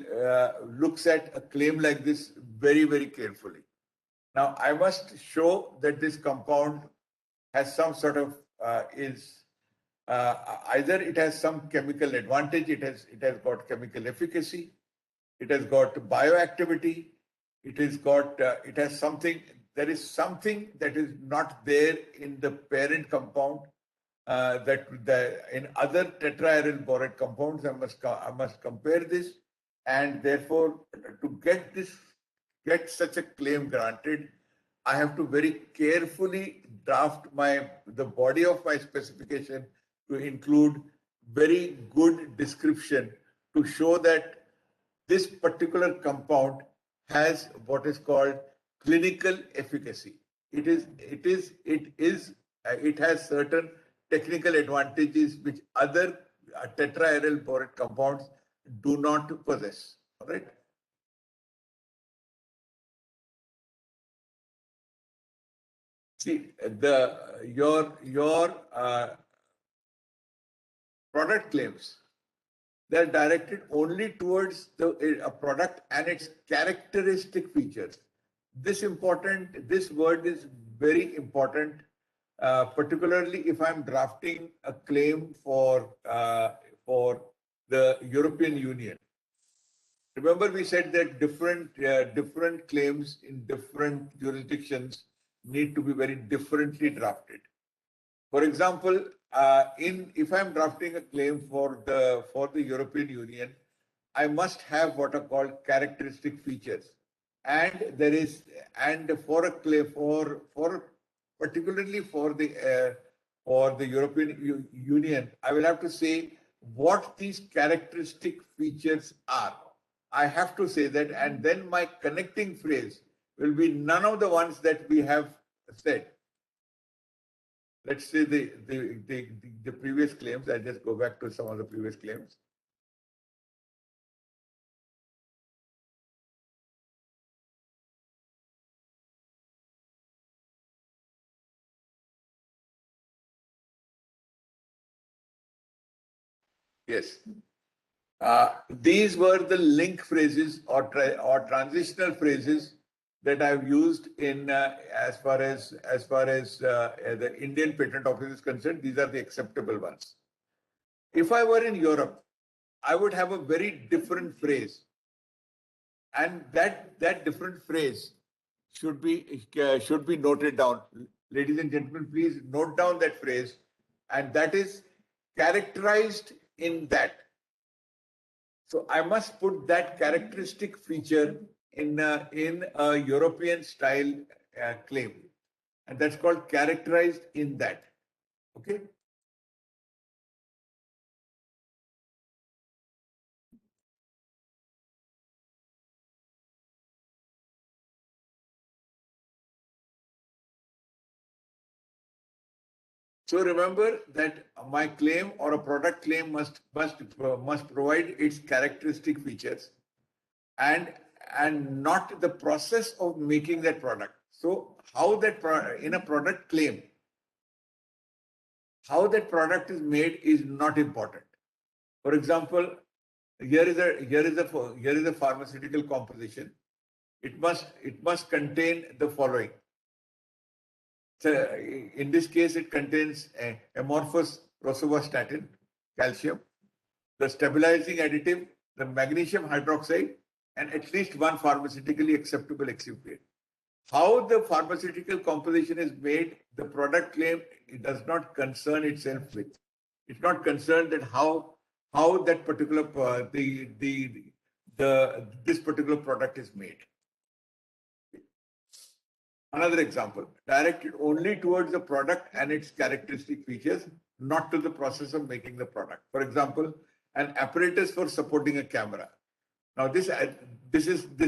looks at a claim like this very, very carefully. Now, I must show that this compound has some sort of either it has some chemical advantage, it has got chemical efficacy, it has got bioactivity, it has something. There is something that is not there in the parent compound. In other tetraaryl borate compounds, I must compare this, and therefore to get such a claim granted, I have to very carefully draft the body of my specification to include very good description to show that this particular compound has what is called clinical efficacy. It has certain technical advantages which other tetraaryl borate compounds do not possess. All right. See, your product claims, they're directed only towards a product and its characteristic features. This word is very important, particularly if I'm drafting a claim for the European Union. Remember, we said that different claims in different jurisdictions need to be very differently drafted. For example, if I'm drafting a claim for the European Union, I must have what are called characteristic features, and for a claim particularly for the European Union, I will have to say what these characteristic features are. I have to say that, and then my connecting phrase will be none of the ones that we have said. Let's say the previous claims. I'll just go back to some of the previous claims. Yes. These were the link phrases or transitional phrases that I've used in as far as the Indian Patent Office is concerned. These are the acceptable ones. If I were in Europe, I would have a very different phrase, and that different phrase should be noted down. Ladies and gentlemen, please note down that phrase, and that is characterized in that. So I must put that characteristic feature in a European style claim, and that's called characterized in that. Okay. So remember that my claim or a product claim must provide its characteristic features and not the process of making that product. So how that in a product claim, how that product is made is not important. For example, here is a pharmaceutical composition. It must contain the following. So in this case, it contains amorphous rosuvastatin, calcium, the stabilizing additive, the magnesium hydroxide, and at least one pharmaceutically acceptable excipient. How the pharmaceutical composition is made, the product claim, it does not concern itself with. It's not concerned that how that particular this particular product is made. Another example, directed only towards the product and its characteristic features. not to the process of making the product. For example, an apparatus for supporting a camera. Now, this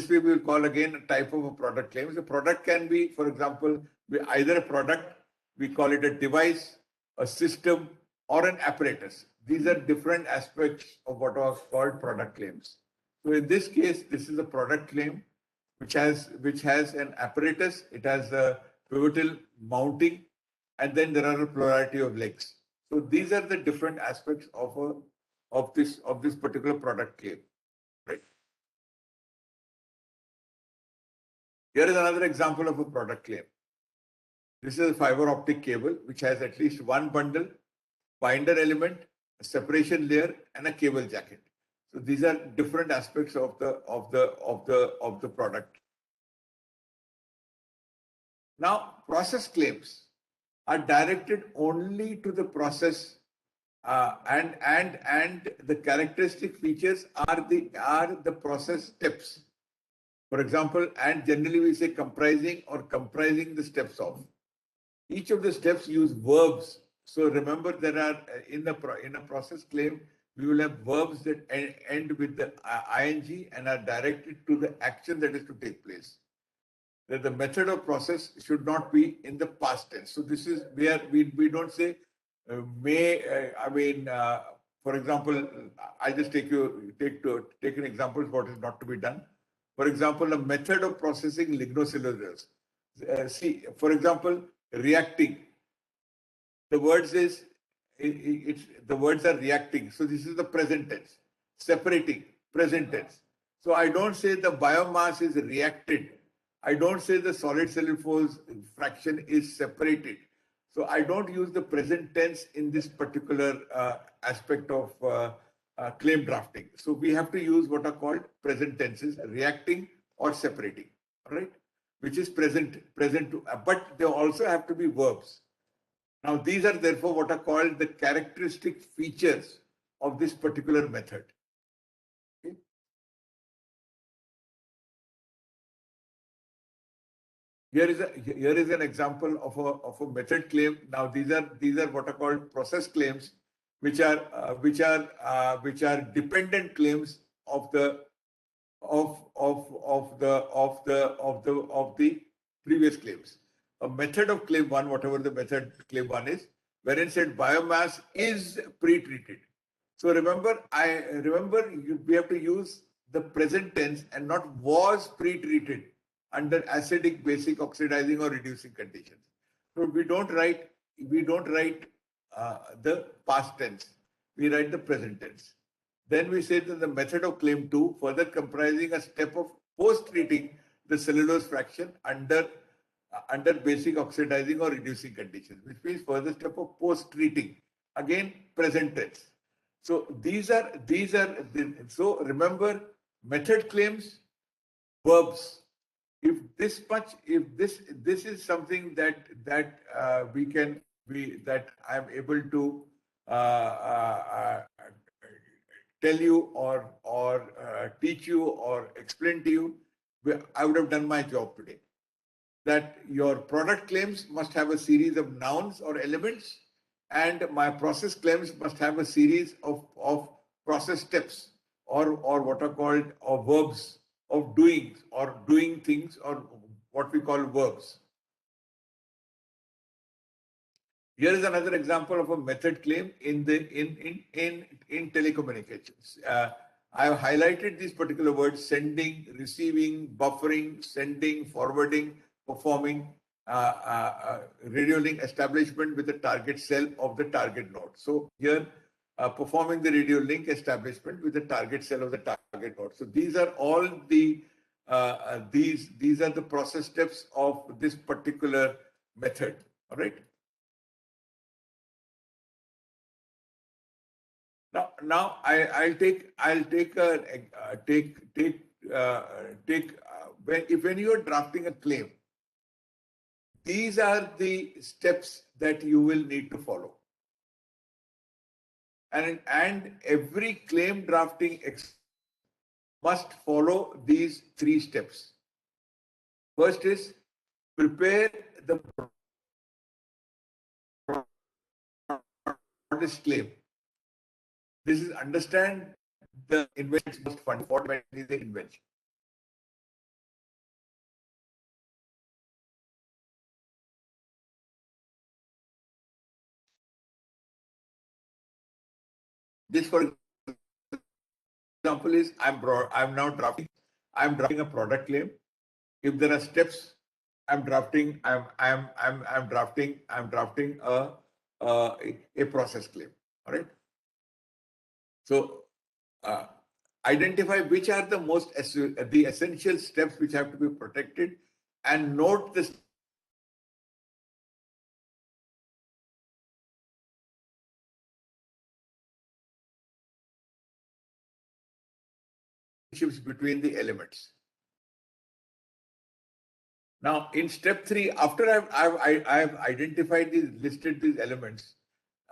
we will call again a type of a product claim. The product can be, for example, either a product, we call it a device, a system, or an apparatus. These are different aspects of what are called product claims. So in this case, this is a product claim which has an apparatus. It has a pivotal mounting, and then there are a plurality of legs. So these are the different aspects of this particular product claim. Right. Here is another example of a product claim. This is a fiber optic cable which has at least one bundle, binder element, a separation layer, and a cable jacket. So these are different aspects of the product. Now, process claims are directed only to the process, and the characteristic features are the process steps. For example, and generally we say comprising the steps of. Each of the steps use verbs. So remember, there are in a process claim, we will have verbs that end with the ing and are directed to the action that is to take place. That the method of process should not be in the past tense. So this is where we don't say for example, I just take an example of what is not to be done. For example, a method of processing lignocellulose. See, for example, reacting. The words are reacting. So this is the present tense. Separating, present tense. So I don't say the biomass is reacted. I don't say the solid cellulose fraction is separated. So I don't use the present tense in this particular aspect of claim drafting. So we have to use what are called present tenses, reacting or separating, all right? Which is present, but they also have to be verbs. Now, these are therefore what are called the characteristic features of this particular method. Okay. Here is an example of a method claim. Now, these are what are called process claims, which are dependent claims of the previous claims. A method of claim one, whatever the method claim one is, wherein said biomass is pre-treated. So remember, we have to use the present tense and not was pre-treated under acidic, basic, oxidizing, or reducing conditions. So we don't write the past tense. We write the present tense. Then we say that the method of claim 2 further comprising a step of post-treating the cellulose fraction under basic, oxidizing, or reducing conditions, which means further step of post-treating, again present tense. So so remember, method claims, verbs. If this is something that I'm able to tell you or teach you or explain to you, I would have done my job today. That your product claims must have a series of nouns or elements, and my process claims must have a series of process steps or what are called verbs of doing or doing things, or what we call verbs. Here is another example of a method claim in telecommunications. I have highlighted these particular words: sending, receiving, buffering, sending, forwarding, performing, radio link establishment with the target cell of the target node. So here, performing the radio link establishment with the target cell of the target node. So these are all the these are the process steps of this particular method. All right. Now I'll take when you are drafting a claim, these are the steps that you will need to follow, and every claim drafting must follow these 3 steps. First is prepare the broadest claim. This is understand the invention's most fundamental is the invention. This, for example, is I'm now drafting a product claim. If there are steps, I'm drafting a process claim. All right. So identify which are the the essential steps which have to be protected, and note the relationships between the elements. Now, in step 3, after I've identified listed these elements,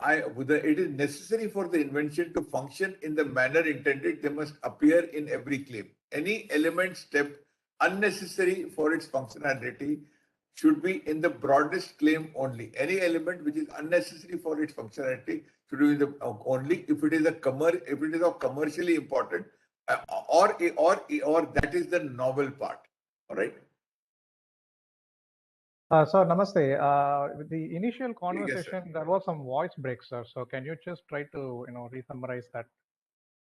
it is necessary for the invention to function in the manner intended. They must appear in every claim. Any element step unnecessary for its functionality should be in the broadest claim only. Any element which is unnecessary for its functionality should be in the only if it is of commercially important or that is the novel part. All right. So Namaste. With the initial conversation, there was some voice break, sir. So can you just try to re-summarize that?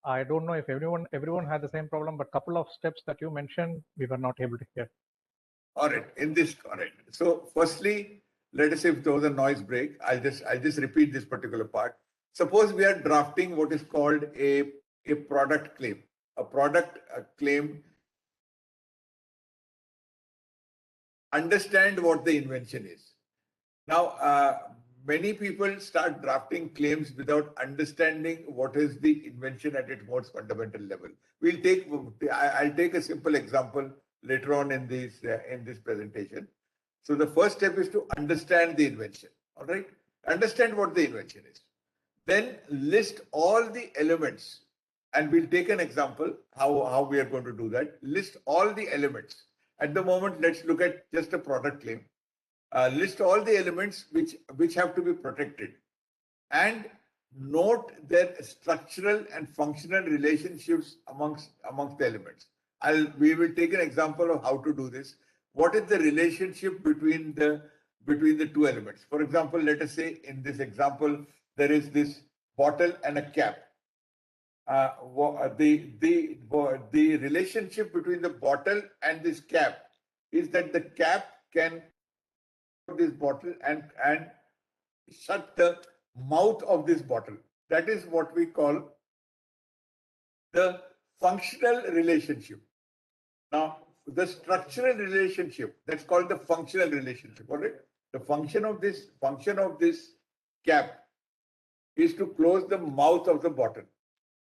I don't know if everyone had the same problem, but couple of steps that you mentioned, we were not able to hear. All right. All right. So firstly, let us say if there was a noise break, I'll just repeat this particular part. Suppose we are drafting what is called a product claim. A product claim. Understand what the invention is. Now, many people start drafting claims without understanding what is the invention at its most fundamental level. I'll take a simple example later on in this presentation. So the first step is to understand the invention. All right, understand what the invention is. Then list all the elements, and we'll take an example how we are going to do that. List all the elements. At the moment, let's look at just a product claim. List all the elements which have to be protected, and note their structural and functional relationships amongst the elements. We will take an example of how to do this. What is the relationship between the two elements? For example, let us say in this example there is this bottle and a cap. The relationship between the bottle and this cap is that the cap can this bottle and shut the mouth of this bottle. That is what we call the functional relationship. Now, the structural relationship, that's called the functional relationship. All right. The function of this cap is to close the mouth of the bottle.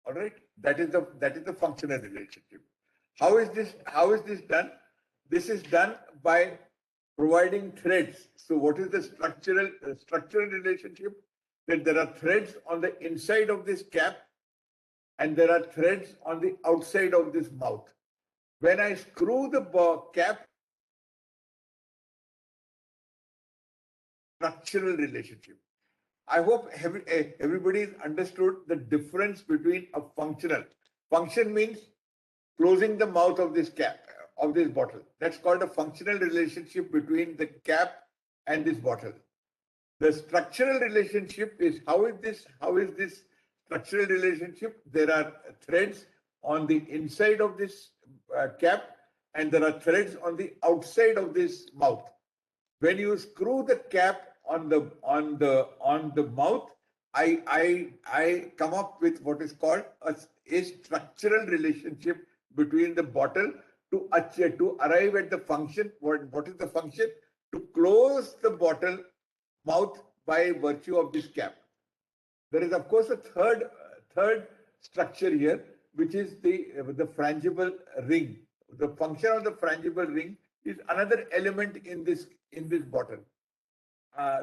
All right. That is the functional relationship. How is this done? This is done by providing threads. So what is the structural relationship? That there are threads on the inside of this cap and there are threads on the outside of this mouth. When I screw the cap, structural relationship. I hope everybody has understood the difference between a functional. Function means closing the mouth of this cap, of this bottle. That's called a functional relationship between the cap and this bottle. The structural relationship is how is this structural relationship? There are threads on the inside of this cap and there are threads on the outside of this mouth. When you screw the cap on the mouth, I come up with what is called a structural relationship between the bottle to arrive at the function. What is the function? To close the bottle mouth by virtue of this cap. There is of course a third structure here, which is the frangible ring. The function of the frangible ring is another element in this bottle.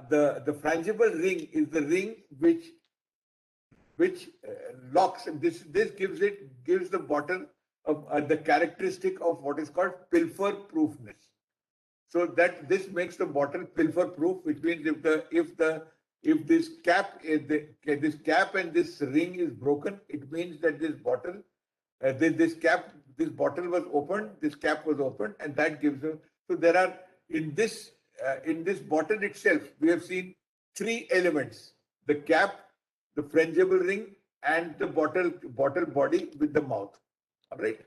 The frangible ring is the ring which locks, and this gives the bottle the characteristic of what is called pilfer proofness. So that this makes the bottle pilfer proof, which means if If this cap, this cap and this ring is broken, it means that this bottle, this bottle was opened, this cap was opened, and that gives a. So there are in this bottle itself, we have seen 3 elements: the cap, the frangible ring, and the bottle body with the mouth. All right.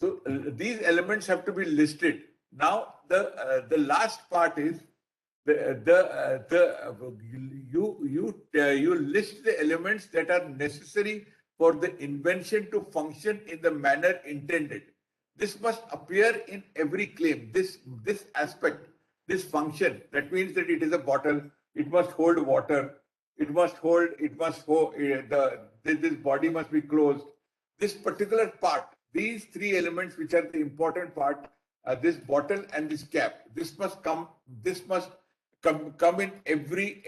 So these elements have to be listed. Now the last part is you list the elements that are necessary for the invention to function in the manner intended. This must appear in every claim. This aspect, this function. That means that it is a bottle. It must hold water. It must hold. This body must be closed. This particular part. These 3 elements, which are the important part, this bottle and this cap. This must come in every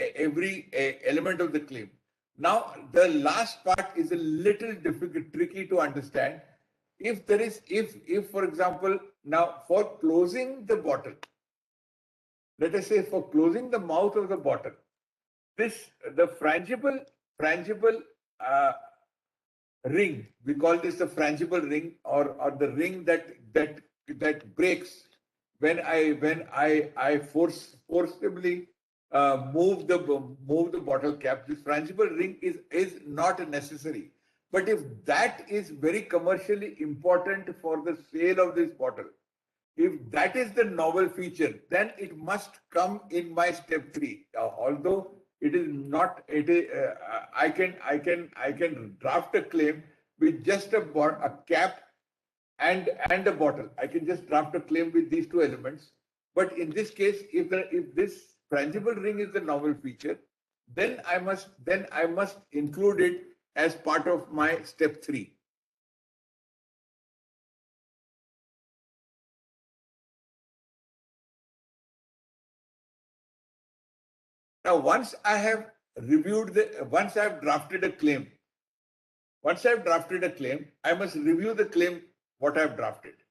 element of the claim. Now, the last part is a little difficult, tricky to understand. If for example, now for closing the bottle, let us say for closing the mouth of the bottle, the frangible ring, we call this the frangible ring, or the ring that breaks when I forcibly move the bottle cap. This frangible ring is not necessary, but if that is very commercially important for the sale of this bottle, if that is the novel feature, then it must come in my step 3. Although it is not, I can draft a claim with just a cap and a bottle. I can just draft a claim with these 2 elements. But in this case, if this frangible ring is the novel feature, then I must include it as part of my step 3. Now, once I have drafted a claim, I must review the claim, what I have drafted.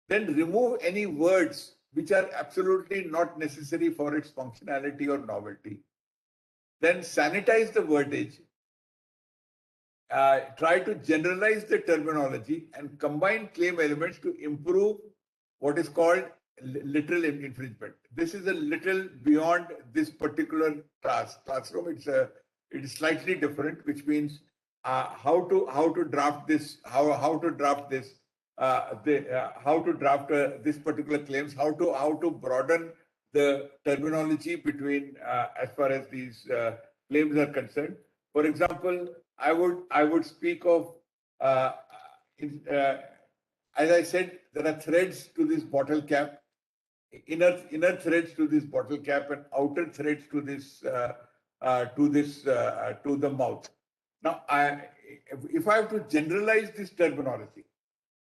Then remove any words which are absolutely not necessary for its functionality or novelty. Then sanitize the wordage, try to generalize the terminology, and combine claim elements to improve what is called literal infringement. This is a little beyond this particular classroom. It is slightly different, which means how to draft this, how to draft this particular claims, how to broaden the terminology between as far as these claims are concerned. For example, I would speak of as I said, there are threads to this bottle cap, inner threads to this bottle cap, and outer threads to this to the mouth. Now, if I have to generalize this terminology,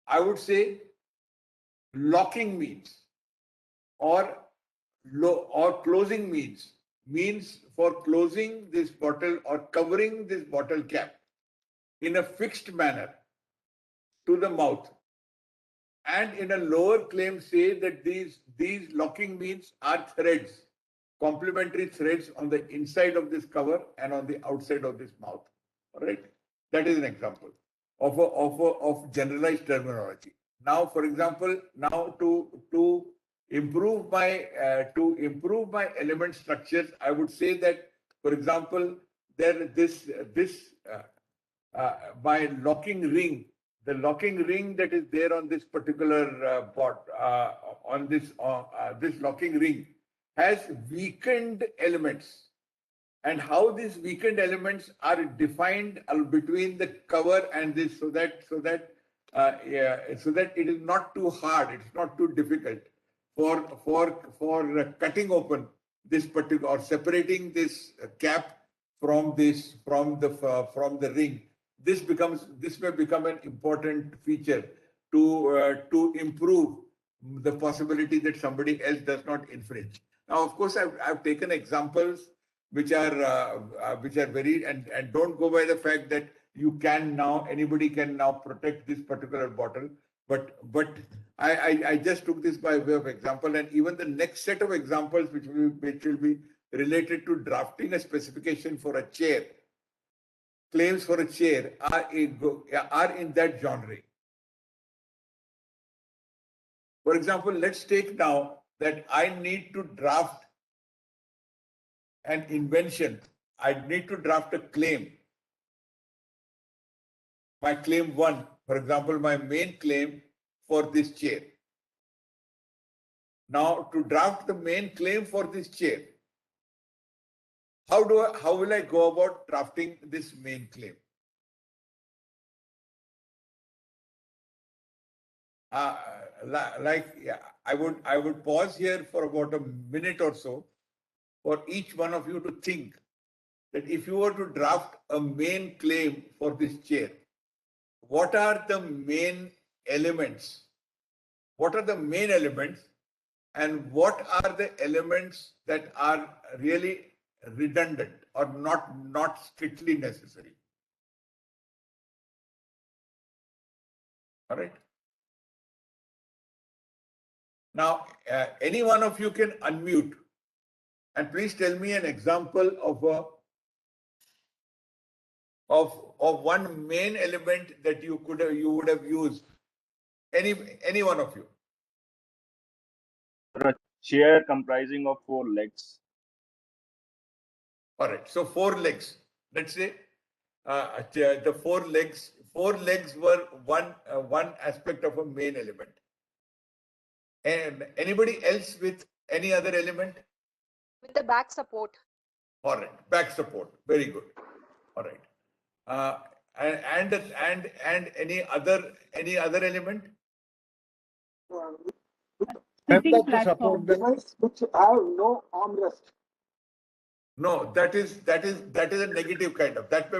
I would say locking means or closing means for closing this bottle or covering this bottle cap in a fixed manner to the mouth. And in a lower claim say that these locking means are threads, complementary threads on the inside of this cover and on the outside of this mouth. All right, that is an example of generalized terminology. Now, for example, now to improve my element structures, I would say that, for example, by locking ring. The locking ring that is there on this particular this locking ring has weakened elements, and how these weakened elements are defined between the cover and this, so that it is not too hard, it's not too difficult for cutting open this particular or separating this cap from the ring. This may become an important feature to improve the possibility that somebody else does not infringe. Now, of course, I've taken examples which are very and don't go by the fact that anybody can now protect this particular bottle, but I just took this by way of example, and even the next set of examples which will be related to drafting a specification for a chair, claims for a chair are in that genre. For example, let's take now that I need to draft an invention. I need to draft a claim. My claim 1, for example, my main claim for this chair. Now, to draft the main claim for this chair, how will I go about drafting this main claim? I would pause here for about a minute or so for each one of you to think that if you were to draft a main claim for this chair, what are the main elements? What are the main elements, and what are the elements that are really redundant or not strictly necessary? All right. Now, any one of you can unmute and please tell me an example of one main element that you would have used. Any one of you. A chair comprising of 4 legs. All right. So 4 legs. Let's say the 4 legs. 4 legs were one aspect of a main element. And anybody else with any other element? With the back support. All right. Back support. Very good. All right. And any other element? Sitting platform. Device which have no armrest. No, that is a negative kind of. That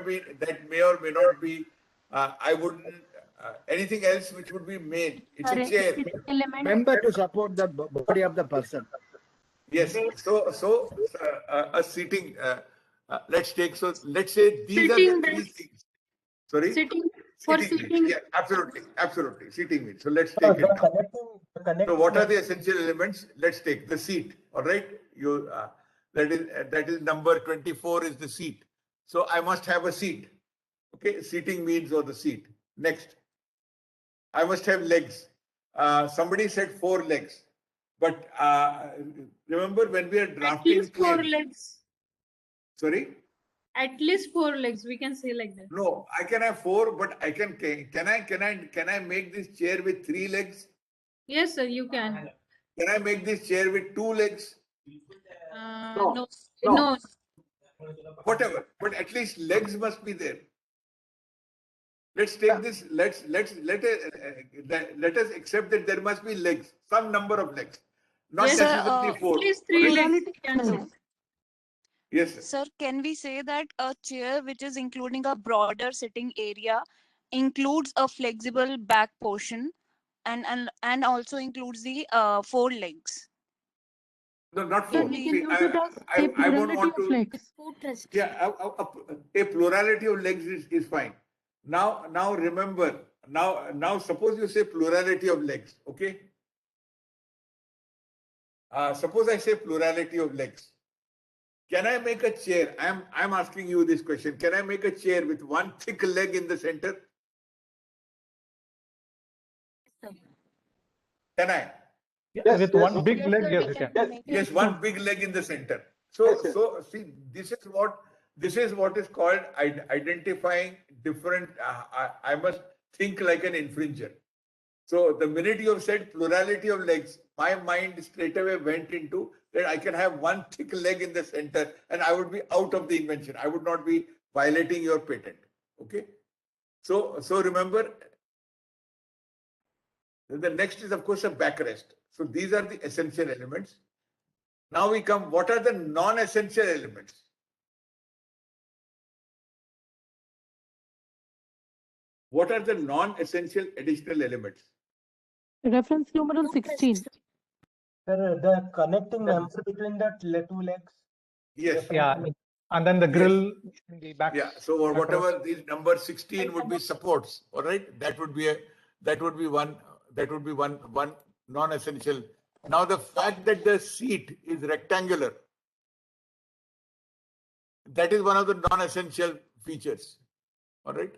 may or may not be. I wouldn't. Anything else which would be main? It's a chair. Member to support the body of the person. Yes. So a seating. Let's say these are the 3 things. Sorry. Sitting Seating. Yeah, absolutely. Seating means. So let's take it now. So what are the essential elements? Let's take the seat. All right. That is number 24 is the seat. So I must have a seat. Okay. Seating means or the seat. Next. I must have legs. Somebody said 4 legs. But remember when we are drafting At least 4 claims, legs. Sorry? At least 4 legs, we can say like that. No, I can have 4, but I can I make this chair with 3 legs? Yes, sir, you can. Can I make this chair with 2 legs? No. No. Whatever, but at least legs must be there. Let's take this. Let us accept that there must be legs, some number of legs, not Yes, necessarily 4. At least 3 legs. we can say. Yes, sir. Sir, can we say that a chair which is including a broader sitting area includes a flexible back portion and also includes the 4 legs? No, not 4. we See, I won't want to. Yeah, a plurality of legs is fine. Now remember. Now suppose you say plurality of legs. Okay. Suppose I say plurality of legs. Can I make a chair? I'm asking you this question. Can I make a chair with 1 thick leg in the center? Can I? Yes, with one big leg, yes, you can. Yes, 1 big leg in the center. So see, this is what is called identifying different. I must think like an infringer. So the minute you have said plurality of legs, my mind straight away went into that I can have 1 thick leg in the center and I would be out of the invention. I would not be violating your patent. Okay. So remember, the next is of course a backrest. So these are the essential elements. Now we come, what are the non-essential elements? What are the non-essential additional elements? Reference numeral 16. Sir, the connecting member between the 2 legs. Yes. Yeah. And then the grill in the back. Yeah. So whatever these number 16 would be supports. All right. That would be one non-essential. Now the fact that the seat is rectangular That is one of the non-essential features. All right.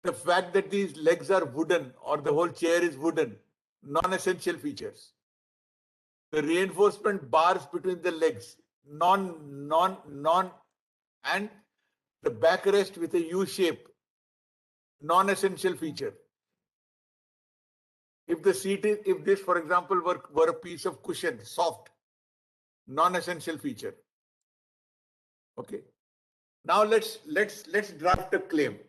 The fact that these legs are wooden or the whole chair is wooden, non-essential features. The reinforcement bars between the legs, and the backrest with a U shape, non-essential feature. If the seat is, if this, for example, were a piece of cushion, soft, non-essential feature. Okay. Now let's draft a claim.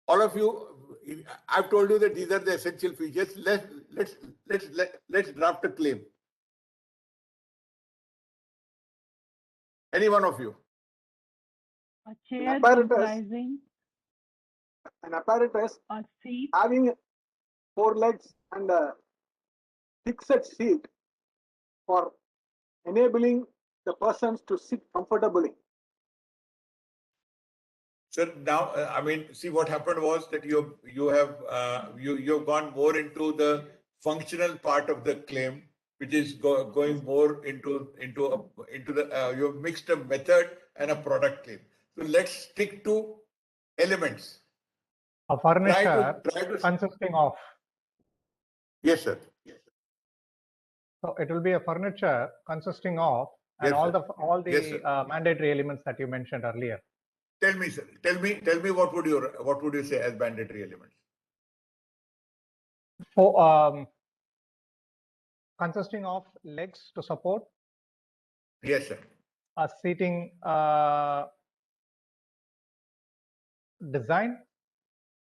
All of you, I've told you that these are the essential features. Let's draft a claim. Any one of you. A chair Apparatus. comprising An apparatus a seat having 4 legs and a fixed seat for enabling the persons to sit comfortably. So now, I mean, see what happened was that you've gone more into the functional part of the claim, which is going more into the you've mixed a method and a product claim. So let's stick to elements. A furniture Try to consisting of. Yes, sir. So it will be a furniture consisting of, and Yes, all the Yes, mandatory elements that you mentioned earlier. Tell me, sir. Tell me what would you say as mandatory elements? So consisting of legs to support. Yes, sir. A seating design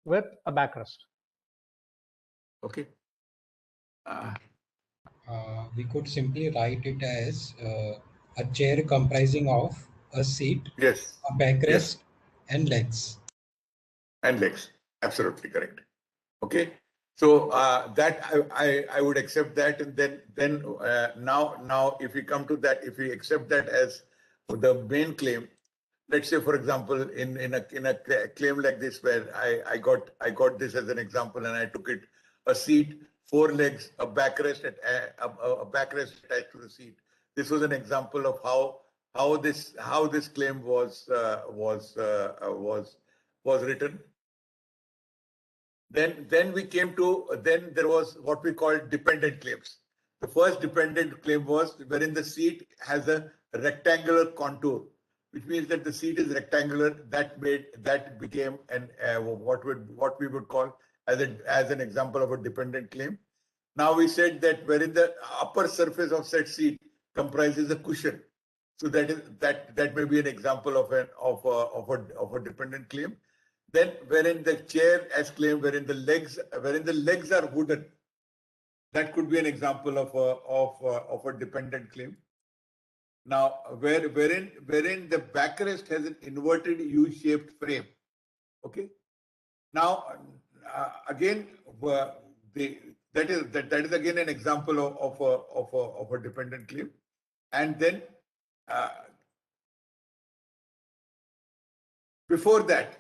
with a backrest. Okay. We could simply write it as a chair comprising of a seat, Yes. a backrest, Yes. and legs. And legs. Absolutely correct. Okay. So that I would accept that, and then now if we come to that, if we accept that as the main claim, let's say for example in a claim like this where I got this as an example and I took it, a seat, 4 legs, a backrest attached to the seat. This was an example of how this claim was written. Then we came to, then there was what we call dependent claims. The first dependent claim was wherein the seat has a rectangular contour, which means that the seat is rectangular. That became an what we would call as an example of a dependent claim. Now we said that wherein the upper surface of said seat comprises a cushion, so that may be an example of a dependent claim. Then wherein the chair as claimed, wherein the legs are wooden, that could be an example of a dependent claim. Now wherein the backrest has an inverted U-shaped frame. Okay. Now again that is again an example of a dependent claim. And then before that,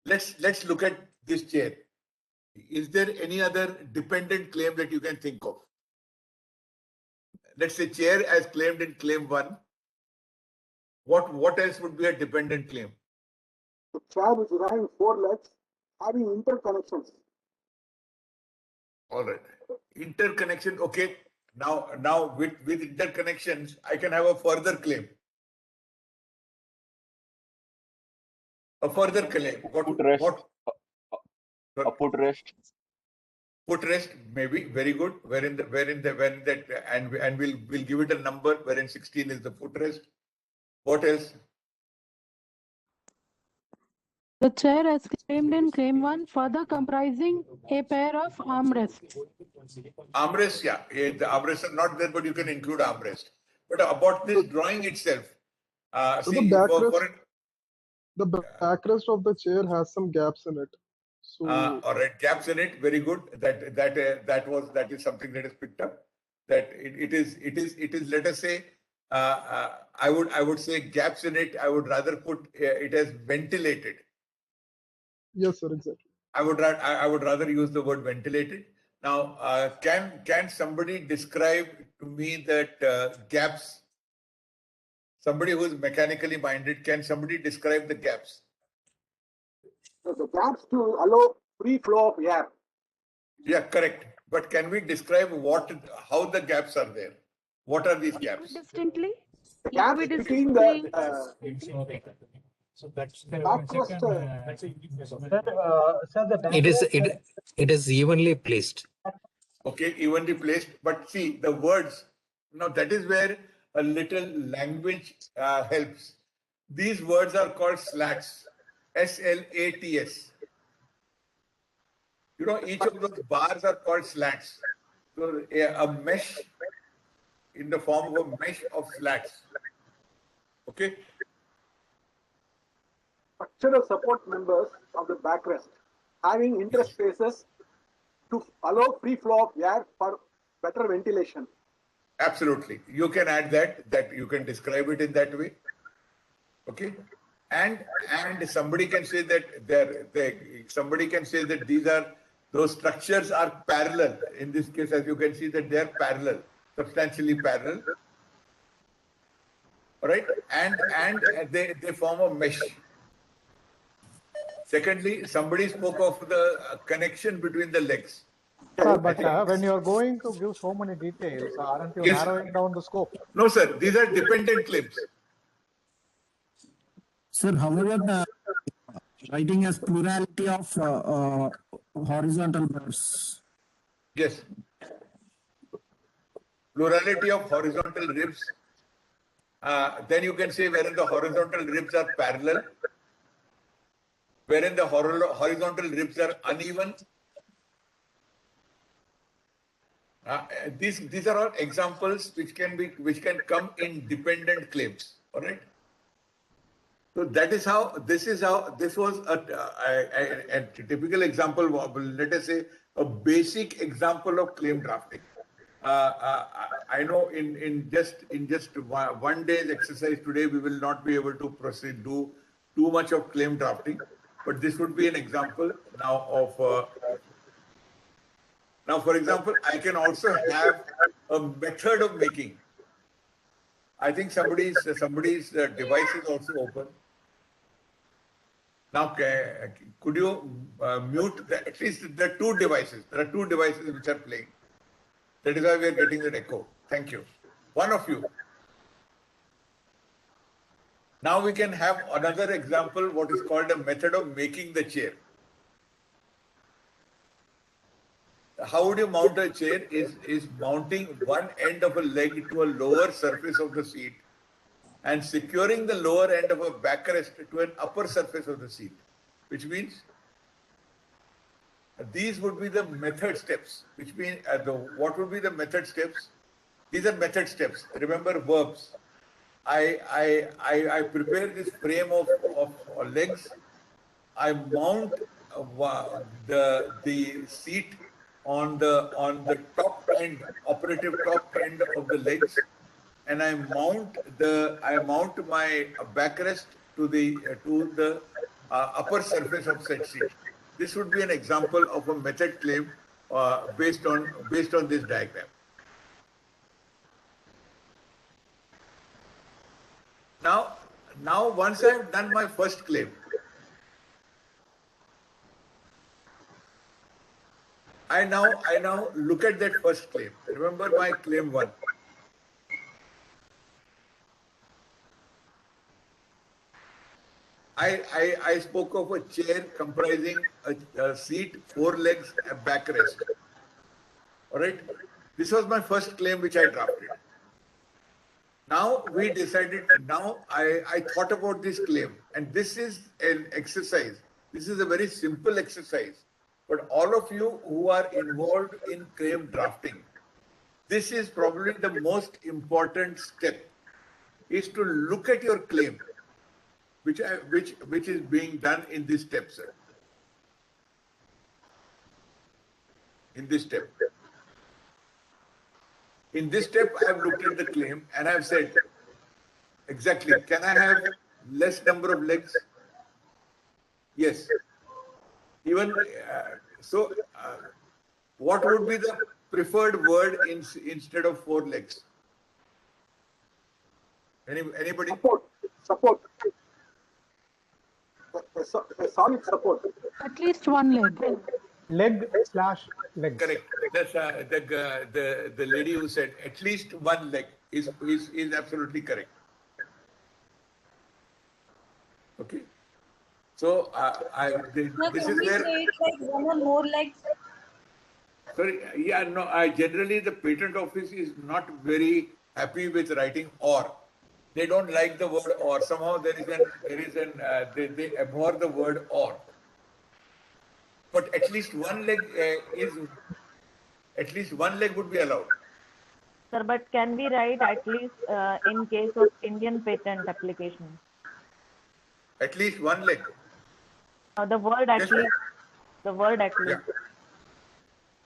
let's look at this chair. Is there any other dependent claim that you can think of? Let's say chair as claimed in claim 1. What else would be a dependent claim? The chair is having 4 legs, having interconnections. All right. Interconnection. Okay. Now with interconnections, I can have a further claim. A further claim. Footrest. A footrest. Footrest, maybe, very good. Wherein that and we'll give it a number wherein 16 is the footrest. What else? The chair as claimed in claim 1, further comprising a pair of armrests. Armrest, yeah. The armrests are not there, but you can include armrest. But about this drawing itself, So see, the backrest of the chair has some gaps in it. So all right, gaps in it, very good. That is something that is picked up. That it is. Let us say I would say gaps in it. I would rather put it as ventilated. Yes, sir, exactly. I would rather use the word ventilated. Now, can somebody describe to me that gaps? Somebody who is mechanically minded, can somebody describe the gaps? So the gaps to allow free flow of air. Yeah, correct. But can we describe how the gaps are there? What are these gaps? Distantly? The gaps between the backrest. It is evenly placed. Okay, evenly placed. But see the words. Now that is where a little language helps. These words are called slats. SLATS. You know, each of those bars are called slats. So a mesh in the form of a mesh of slats. Okay. Structural support members of the backrest having interspaces to allow free flow of air for better ventilation. Absolutely. You can add that you can describe it in that way. Okay. And somebody can say that somebody can say that those structures are parallel. In this case, as you can see that they are parallel, substantially parallel. All right. And they form a mesh. Secondly, somebody spoke of the connection between the legs. Sir, but when you are going to give so many details, aren't you narrowing down the scope? No, sir. These are dependent claims. Sir, however, the writing as plurality of horizontal bars. Yes. Plurality of horizontal ribs. Then you can say wherein the horizontal ribs are parallel, wherein the horizontal ribs are uneven. These are all examples which can come in dependent claims. All right. So this was a typical example. Let us say a basic example of claim drafting. I know in just one day's exercise today we will not be able to do too much of claim drafting, but this would be an example now of. Now, for example, I can also have a method of making. I think somebody's device is also open. Now, could you mute at least the two devices? There are two devices which are playing. That is why we are getting that echo. Thank you. One of you. Now we can have another example, what is called a method of making the chair. How would you mount a chair is mounting one end of a leg to a lower surface of the seat and securing the lower end of a backrest to an upper surface of the seat, which means these would be the method steps, which means what would be the method steps? These are method steps. Remember verbs. I prepare this frame of legs. I mount the seat on the top end, operative top end of the legs, and I mount my backrest to the upper surface of said seat. This would be an example of a method claim based on this diagram. Now once I have done my first claim, I now look at that first claim. Remember my claim 1. I spoke of a chair comprising a seat, 4 legs, a backrest. All right. This was my first claim which I drafted. Now we decided. Now I thought about this claim, and this is an exercise. This is a very simple exercise. But all of you who are involved in claim drafting, this is probably the most important step, is to look at your claim, which is being done in this step, sir. In this step. In this step, I have looked at the claim and I have said, Exactly. Can I have less number of legs? Yes. Even what would be the preferred word instead of 4 legs? Anybody? Support. A solid support. At least one leg. Leg/legs. Correct. That's the lady who said at least one leg is absolutely correct. Okay. So this is where. Say it like one or more legs. Sorry, yeah, no. Generally, the patent office is not very happy with writing or. They don't like the word or. Somehow they abhor the word or. But at least one leg would be allowed. Sir, but can we write at least in case of Indian patent application? At least one leg. The word at Yes, least. The word at least. Yeah.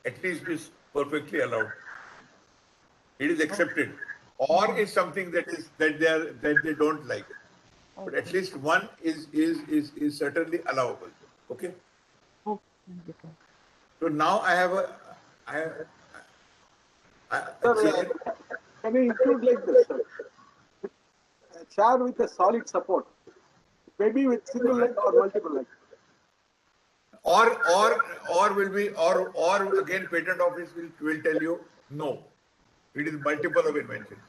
At least is perfectly allowed. It is accepted. Or is something that they don't like. But at least one is certainly allowable. Okay. Okay. So now I have a chair. Can you include like this? A chair with a solid support, maybe with single leg or multiple legs. Or again, patent office will tell you no. It is multiple of inventions.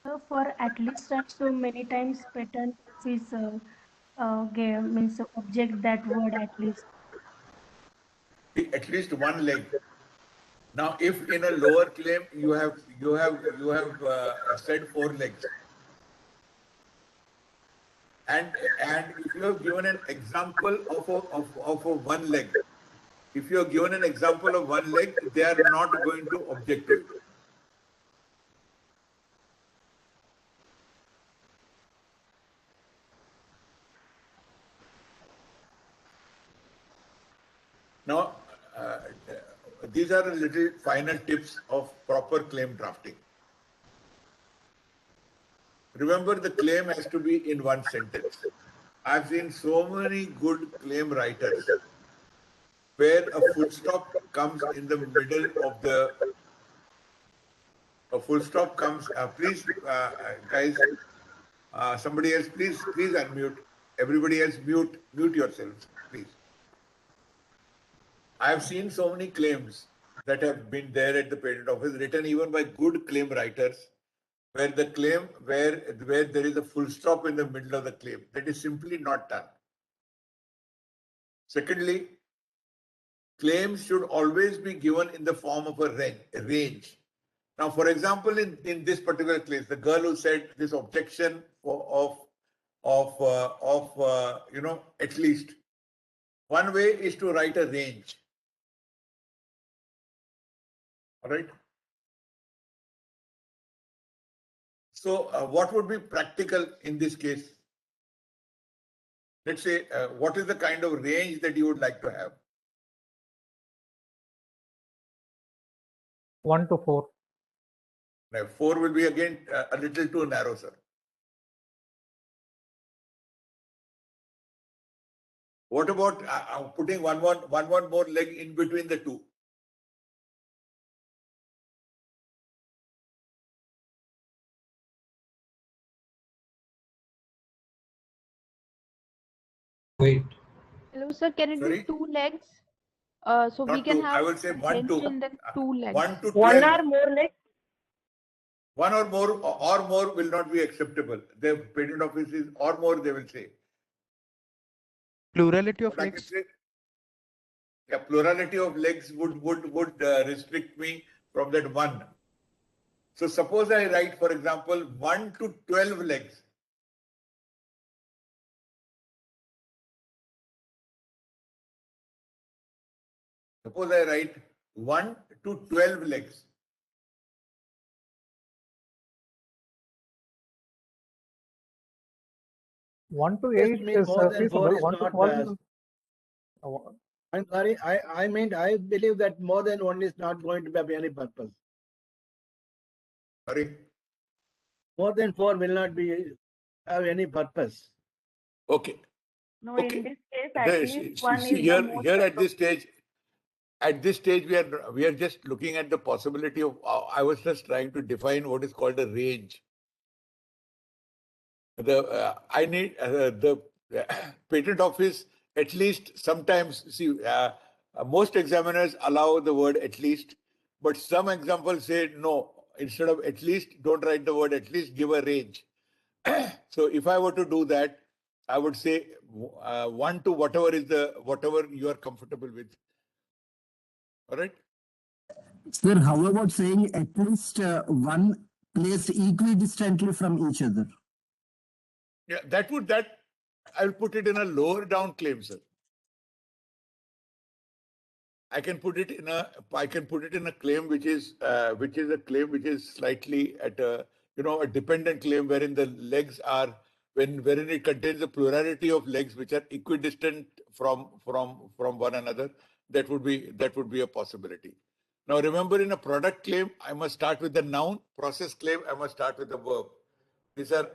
So for at least so many times patent office means object that word at least. At least one leg. Now, if in a lower claim you have said 4 legs, and if you have given an example of a one leg, if you have given an example of one leg, they are not going to object to it. Now, these are little final tips of proper claim drafting. Remember, the claim has to be in one sentence. I've seen so many good claim writers where a full stop comes in the middle of the. A full stop comes. Please, guys, somebody else, please unmute. Everybody else, mute yourselves, please. I have seen so many claims that have been there at the patent office, written even by good claim writers, where the claim where there is a full stop in the middle of the claim. That is simply not done. Secondly, claims should always be given in the form of a range. Now, for example, in this particular case, the girl who said this objection of at least one way is to write a range. All right. So, what would be practical in this case? Let's say, what is the kind of range that you would like to have? 1 to 4. Now, 4 will be again a little too narrow, sir. What about putting one more leg in between the two? Wait. Hello, sir. Can it Sorry? be 2 legs? So Not we can two. I have will say 1 to mentioned then 2 legs. 1 to 12. One or more legs. One or more will not be acceptable. The patent office is or more, they will say. Plurality of But legs. I can say, yeah, plurality of legs would restrict me from that 1. So suppose I write, for example, 1 to 12 legs. Suppose I write 1 to 12 legs. One to Yes, 8 mean is more than 4 feasible. is 1 to not 12 bad. is. I'm sorry, I believe that more than 1 is not going to be of any purpose. Sorry? More than 4 will not be have any purpose. Okay. No, Okay. in this case, at least one is the Here most at this stage, we are just looking at the possibility of. I was just trying to define what is called a range. I need the patent office at least sometimes. See, most examiners allow the word at least, but some examples say no. Instead of at least, don't write the word at least. Give a range. So if I were to do that, I would say 1 to whatever you are comfortable with. All right. Sir, how about saying at least one placed equidistantly from each other? Yeah, that I'll put it in a lower down claim, sir. I can put it in a claim which is a claim which is slightly at a a dependent claim wherein the legs are wherein it contains a plurality of legs which are equidistant from one another. That would be a possibility. Now remember, in a product claim, I must start with the noun. Process claim, I must start with the verb. These are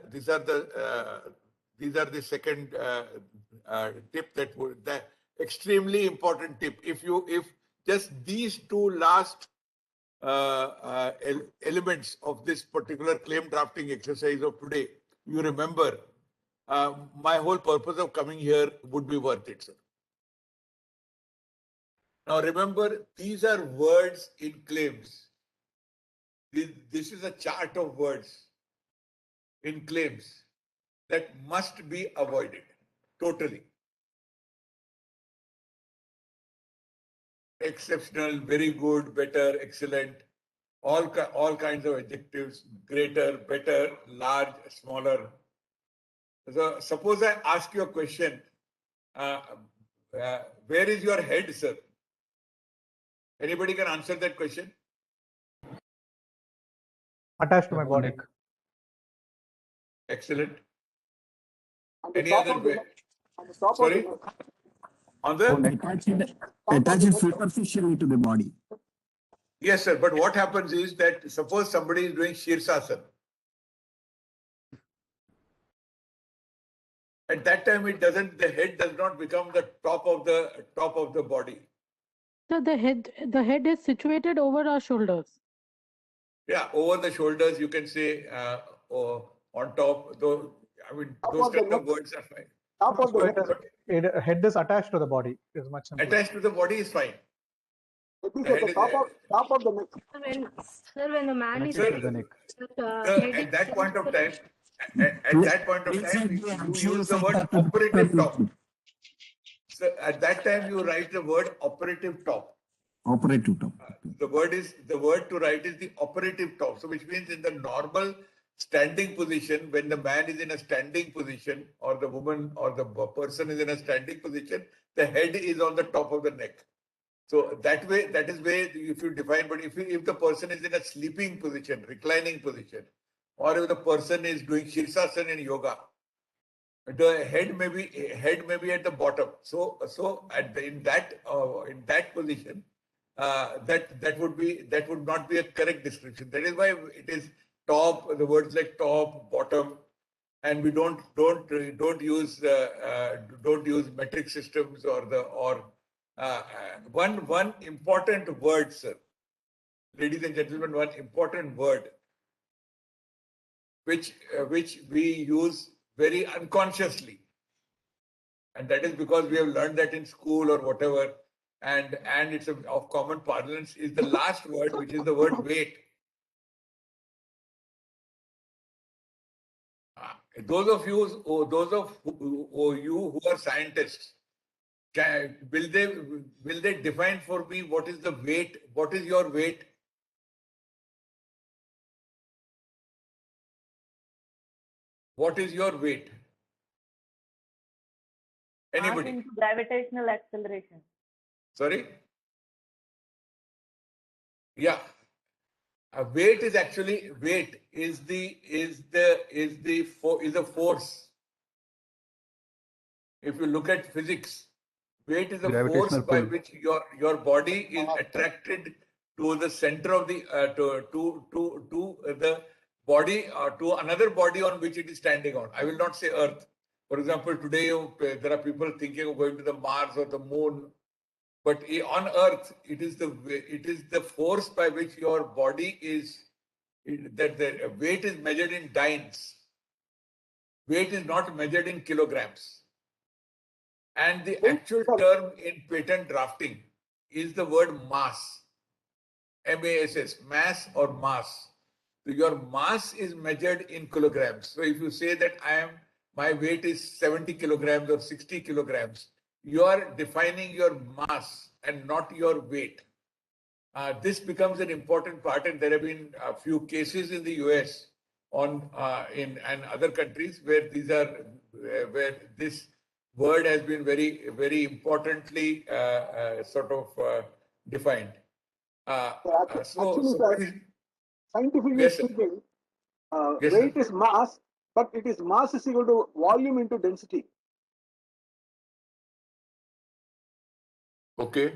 the second tip that extremely important tip. If just these two last elements of this particular claim drafting exercise of today, you remember, my whole purpose of coming here would be worth it, sir. Now remember, these are words in claims. This is a chart of words in claims that must be avoided totally. Exceptional, very good, better, excellent, all kinds of adjectives: greater, better, large, smaller. So suppose I ask you a question, where is your head, sir? Anybody can answer that question? Attached to my body. Excellent. On the Any top other of the way? neck. On the top Sorry? of the neck. On the Attached superficially to the body. Yes, sir. But what happens is that suppose somebody is doing Shirsasana. At that time, the head does not become the top of the body. So the head is situated over our shoulders. Yeah, over the shoulders, you can say, or on top. Though, I mean, those kind of words are fine. Top of the neck. Head is attached to the body. Is much simpler. Attached to the body is fine. It is at the top of the neck. Sir, when the man is Connected to the neck. At that point of time, you use the word operative top. So at that time, you write the word operative top. Operative top. The word to write is the operative top. So which means in the normal standing position, when the man is in a standing position, or the woman or the person is in a standing position, the head is on the top of the neck. So that is where if you define. But if the person is in a sleeping position, reclining position, or if the person is doing Shirsasana in yoga, the head may be at the bottom. So in that position, that would not be a correct description. That is why it is top. The words like top, bottom, and we don't use metric systems or one important word, sir. Ladies and gentlemen, one important word which we use very unconsciously, and that is because we have learned that in school or whatever, and it's of common parlance, is the last word, which is the word weight. Those of you who are scientists, will they define for me what is the weight? What is your weight? What is your weight? Anybody? Into gravitational acceleration. Sorry? Yeah. Weight is actually a force. If you look at physics, weight is a force by which your body is attracted to the center of the body to another body on which it is standing on. I will not say Earth. For example, today there are people thinking of going to the Mars or the Moon, but on Earth, it is the force by which your body is, that the weight is measured in dynes. Weight is not measured in kilograms. And the actual term in patent drafting is the word mass. M-A-S-S, mass or mass. So your mass is measured in kilograms. So if you say that my weight is 70 kilograms or 60 kilograms, you are defining your mass and not your weight. This becomes an important part, and there have been a few cases in the US and other countries where where this word has been very, very importantly defined. Actually, sir, scientifically yes, speaking, yes, weight sir. is mass, but it is mass is equal to volume into density. Okay.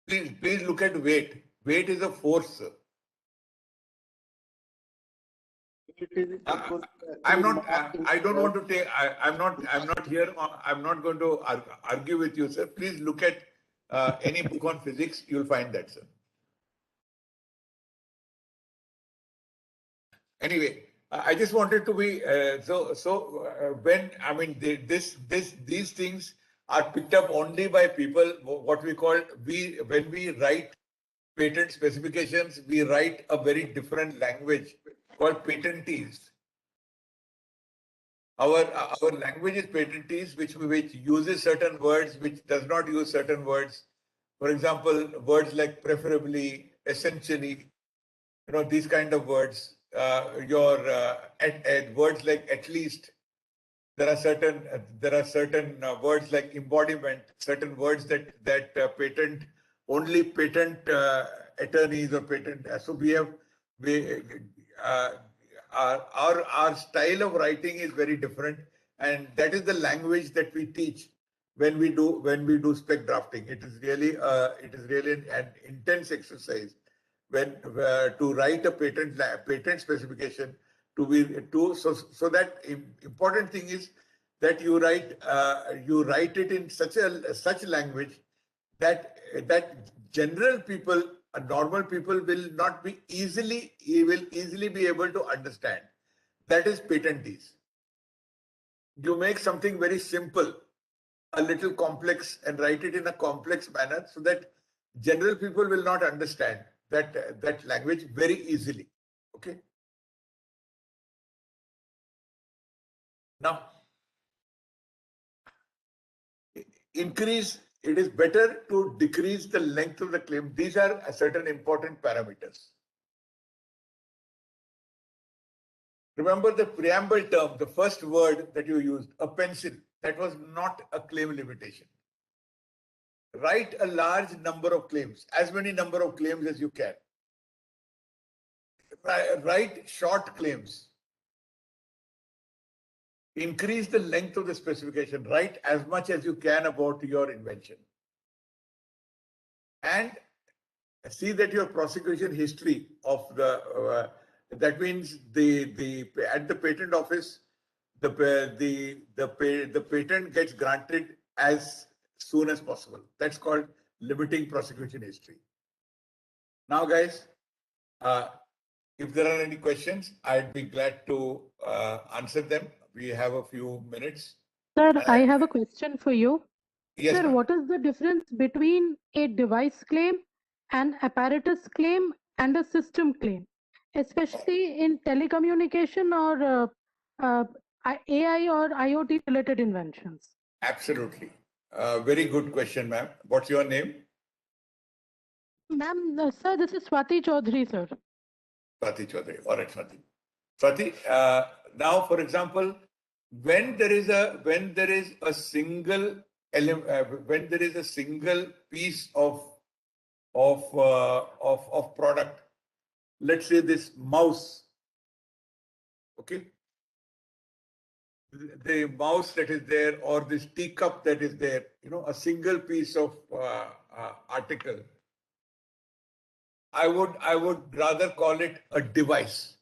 Please look at weight. Weight is a force. I'm not. I don't want to take. I'm not here. I'm not going to argue with you, sir. Please look at any book on physics. You'll find that, sir. Anyway, I just wanted to be when I mean these things are picked up only by people. What we call when we write patent specifications, we write a very different language called patentees. Our language is patentees, which uses certain words, which does not use certain words. For example, words like preferably, essentially, these kind of words. Words like at least. There are certain words like embodiment. Certain words that only patent attorneys or patent. So our style of writing is very different, and that is the language that we teach when we do spec drafting. It is really an intense exercise when to write a patent specification so that important thing is that you write it in such language that general people, normal people will easily be able to understand. That is patentees. You make something very simple a little complex and write it in a complex manner so that general people will not understand that language very easily. Okay. Now, it is better to decrease the length of the claim. These are certain important parameters. Remember the preamble term, the first word that you used, a pencil, that was not a claim limitation. Write a large number of claims, as many number of claims as you can. Write short claims. Increase the length of the specification. Write as much as you can about your invention. And see that your prosecution history of that means at the patent office, the patent gets granted as soon as possible. That's called limiting prosecution history. Now, guys, if there are any questions, I'd be glad to answer them. We have a few minutes. Sir, I have a question for you. Yes, sir, what is the difference between a device claim, an apparatus claim, and a system claim, especially in telecommunication or AI or IoT related inventions? Absolutely. Very good question, ma'am. What's your name? Ma'am, sir, this is Swati Chaudhary, sir. Swati Chaudhary. All right, Swati. Swati, now, for example, when there is a single piece of product, let's say this mouse, okay, the mouse that is there, or this teacup that is there, a single piece of article. I would rather call it a device.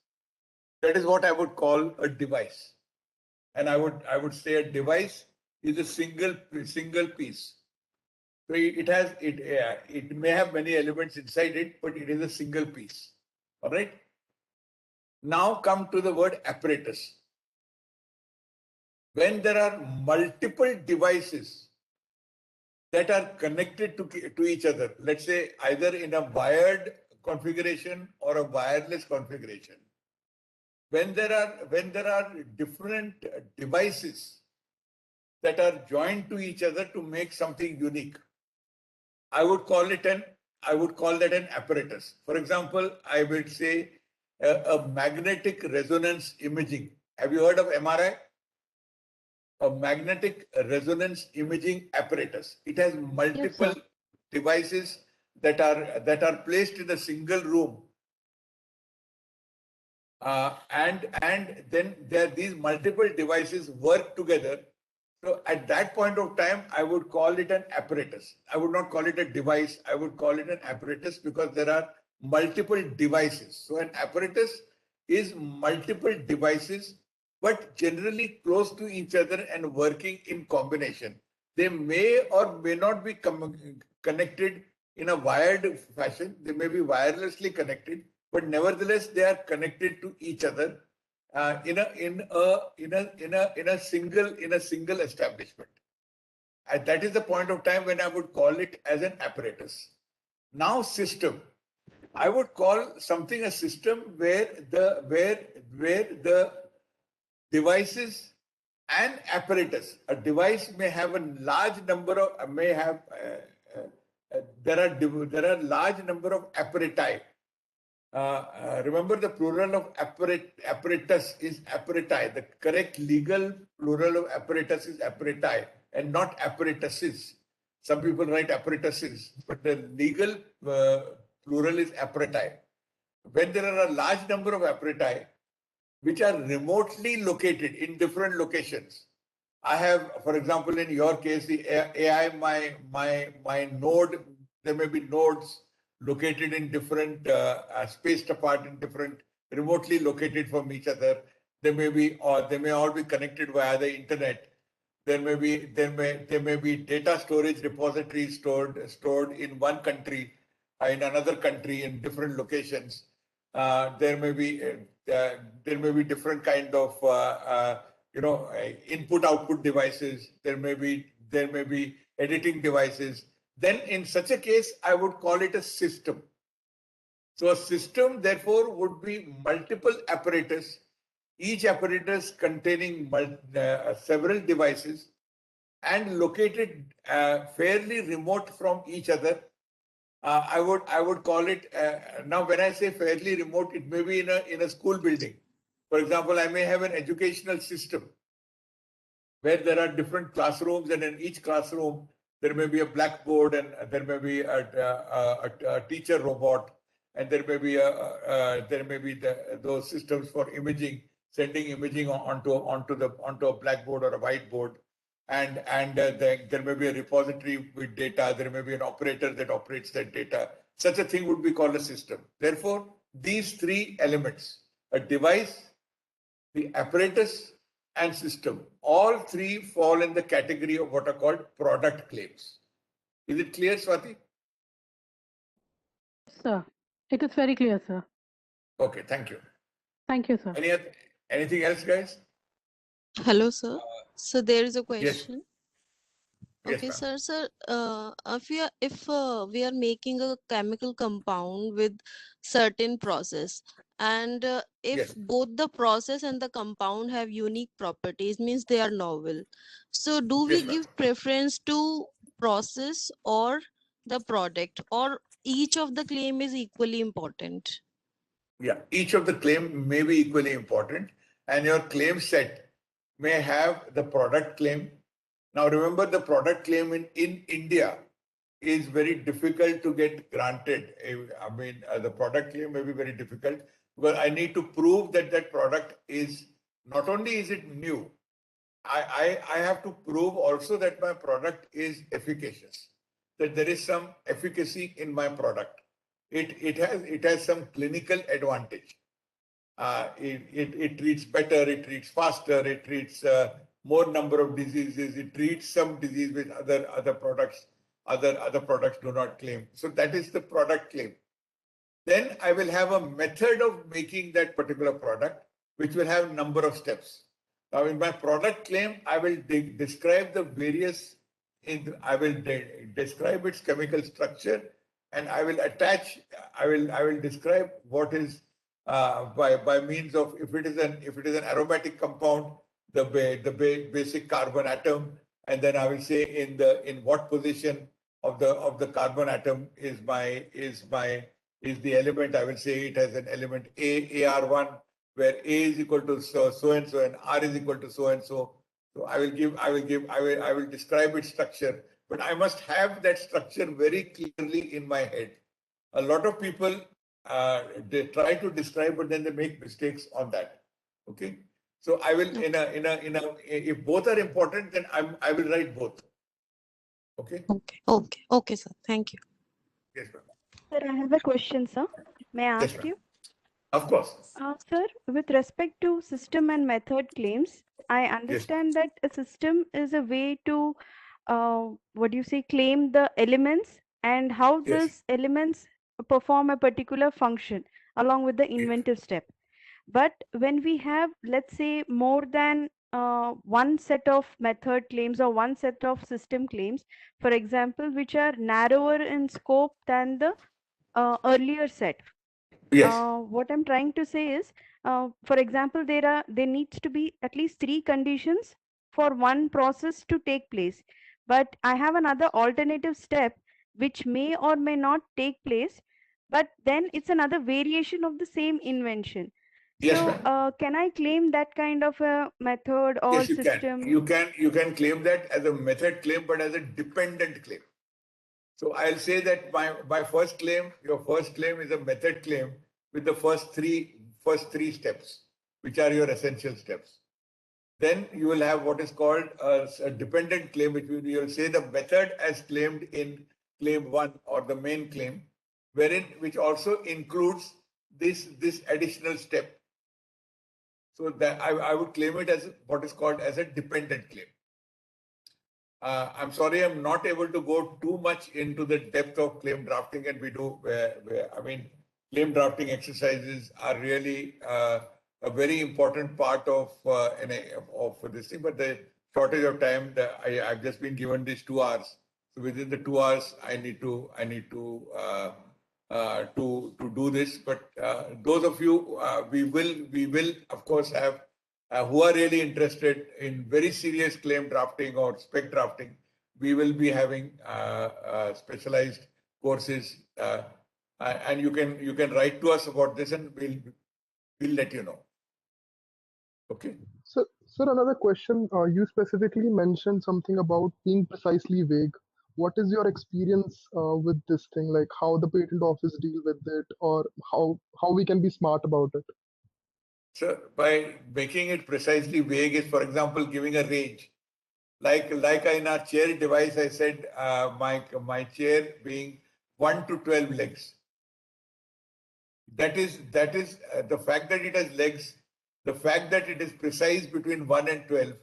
That is what I would call a device. And I would say a device is a single piece. So it may have many elements inside it, but it is a single piece. All right. Now come to the word apparatus. When there are multiple devices that are connected to each other, let's say either in a wired configuration or a wireless configuration, when there are different devices that are joined to each other to make something unique, I would call that an apparatus. For example, I would say a magnetic resonance imaging. Have you heard of MRI? A magnetic resonance imaging apparatus. It has multiple devices that are placed in a single room, and then these multiple devices work together. So at that point of time, I would call it an apparatus. I would not call it a device. I would call it an apparatus because there are multiple devices. So an apparatus is multiple devices, but generally close to each other and working in combination. They may or may not be connected in a wired fashion. They may be wirelessly connected, but nevertheless they are connected to each other in a single establishment. And that is the point of time when I would call it as an apparatus. Now system. I would call something a system where the devices and apparatus. A device may have a large number of there are large number of apparati. Remember, the plural of apparatus is apparati. The correct legal plural of apparatus is apparati and not apparatuses. Some people write apparatuses, but the legal plural is apparati. When there are a large number of apparati which are remotely located in different locations, I have, for example, in your case, the AI, my node, there may be nodes located in different, spaced apart in different, remotely located from each other. They may all be connected via the internet. There may be data storage repositories stored in one country, in another country, in different locations. There may be different kind of input-output devices. There may be editing devices. Then in such a case, I would call it a system. So a system, therefore, would be multiple apparatus, each apparatus containing several devices and located fairly remote from each other. I would call it, now when I say fairly remote, it may be in a school building. For example, I may have an educational system where there are different classrooms, and in each classroom there may be a blackboard, and there may be a teacher robot, and there may be those systems for imaging, sending imaging onto a blackboard or a whiteboard, and there may be a repository with data. There may be an operator that operates that data. Such a thing would be called a system. Therefore, these three elements: a device, the apparatus, and system, all three fall in the category of what are called product claims. Is it clear, Swati? Sir, it is very clear, sir. Okay, thank you. Thank you, sir. Anything else, guys? Hello, sir. So there is a Yes. question. Yes, Okay, ma'am. sir. If we are making a chemical compound with certain process, and if Yes. both the process and the compound have unique properties, means they are novel. So do we Yes, ma'am. give preference to process or the product, or each of the claim is equally important? Yeah, each of the claim may be equally important, and your claim set may have the product claim. Now, remember, the product claim in India is very difficult to get granted. I mean, the product claim may be very difficult because I need to prove that that product is, not only is it new, I have to prove also that my product is efficacious, that there is some efficacy in my product. it has some clinical advantage. It treats better, it treats faster, it treats more number of diseases, it treats some disease which other products do not claim. So that is the product claim. Then I will have a method of making that particular product, which will have number of steps. Now, in my product claim, I will describe the various. I will describe its chemical structure, and I will attach. I will describe what is by means of if it is an aromatic compound, the basic carbon atom, and then I will say in what position of the carbon atom is the element. I will say it has an element AR1, where A is equal to so and so, and R is equal to so and so. So I will describe its structure, but I must have that structure very clearly in my head. A lot of people they try to describe, but then they make mistakes on that. Okay, so I will if both are important, then I will write both. Okay. Okay, sir. Thank you. Yes, ma'am. Sir, I have a question, sir. May I ask you? Of course. Sir, with respect to system and method claims, I understand that a system is a way to, claim the elements and how these elements perform a particular function along with the inventive step. But when we have, let's say, more than one set of method claims or one set of system claims, for example, which are narrower in scope than the earlier set. What I'm trying to say is, for example, there needs to be at least 3 conditions for one process to take place. But I have another alternative step which may or may not take place, but then it's another variation of the same invention. Yes, So can I claim that kind of a method or yes, you system? You can claim that as a method claim, but as a dependent claim. So I'll say that my first claim, your first claim is a method claim with the first three steps, which are your essential steps. Then you will have what is called a dependent claim, which you will say the method as claimed in claim 1 or the main claim, which also includes this additional step. So that I would claim it as what is called as a dependent claim. I'm sorry, I'm not able to go too much into the depth of claim drafting, and claim drafting exercises are really a very important part of this thing. But the shortage of time, I've just been given these 2 hours. So within the 2 hours, I need to do this. But those of you, we will of course have. Who are really interested in very serious claim drafting or spec drafting, we will be having specialized courses, and you can write to us about this, and we'll let you know. Okay. So, sir, another question. You specifically mentioned something about being precisely vague. What is your experience with this thing? Like how the patent office deal with it, or how we can be smart about it? So by making it precisely vague is, for example, giving a range. Like in our chair device, I said my chair being 1 to 12 legs. That is the fact that it has legs, the fact that it is precise between 1 and 12.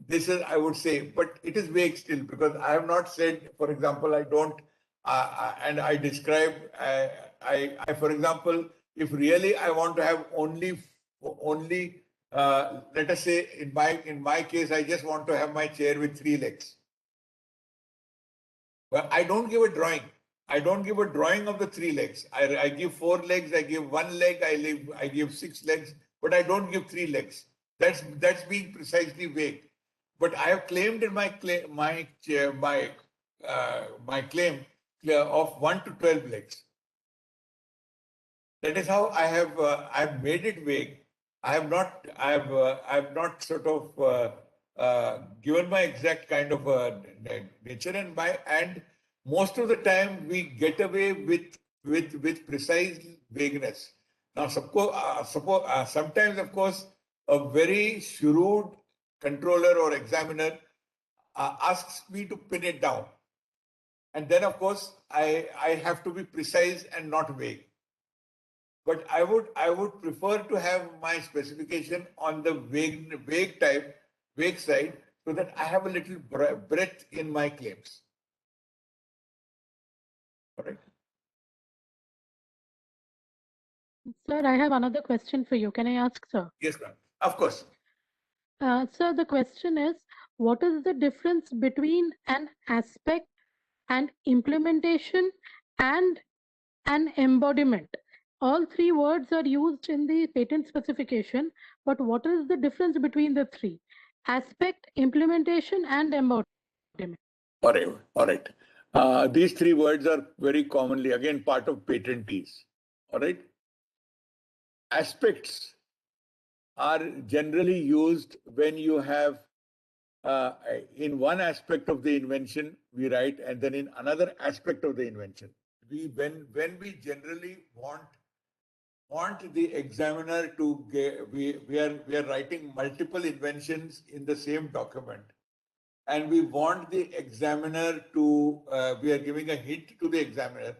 This is, I would say, but it is vague still, because I have not said, for example, I don't, and I describe, for example, if really I want to have only, let us say in my case, I just want to have my chair with 3 legs. Well, I don't give a drawing. I don't give a drawing of the 3 legs. I give 4 legs, I give 1 leg, I give 6 legs, but I don't give 3 legs. That's being precisely vague. But I have claimed in my claim of 1 to 12 legs. That is how I have made it vague. I have not sort of given my exact kind of nature, and most of the time we get away with precise vagueness. Now, sometimes, of course, a very shrewd controller or examiner asks me to pin it down, And then, of course, I have to be precise and not vague. But I would prefer to have my specification on the vague side, so that I have a little breadth in my claims. Correct. Sir, I have another question for you. Can I ask, sir? Yes, ma'am. Of course. Sir, the question is, what is the difference between an aspect and implementation and an embodiment? All three words are used in the patent specification, but what is the difference between the three? Aspect, implementation, and embodiment. All right. All right. These three words are very commonly, again, part of patentees. All right. Aspects are generally used when you have, in one aspect of the invention, we write, and then in another aspect of the invention. When we generally want the examiner to get, we are writing multiple inventions in the same document, and we want the examiner to, we are giving a hint to the examiner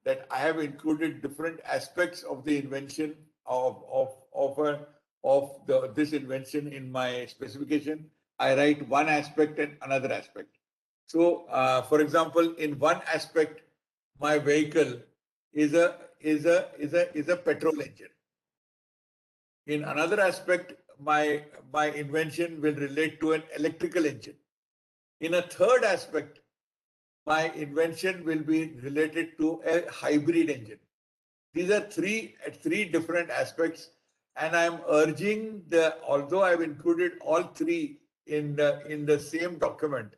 that I have included different aspects of the invention this invention in my specification. I write one aspect and another aspect. So, for example, in one aspect, my vehicle is a petrol engine. In another aspect, my invention will relate to an electrical engine. In a third aspect, my invention will be related to a hybrid engine. These are three different aspects, and I'm urging although I've included all three in the same document,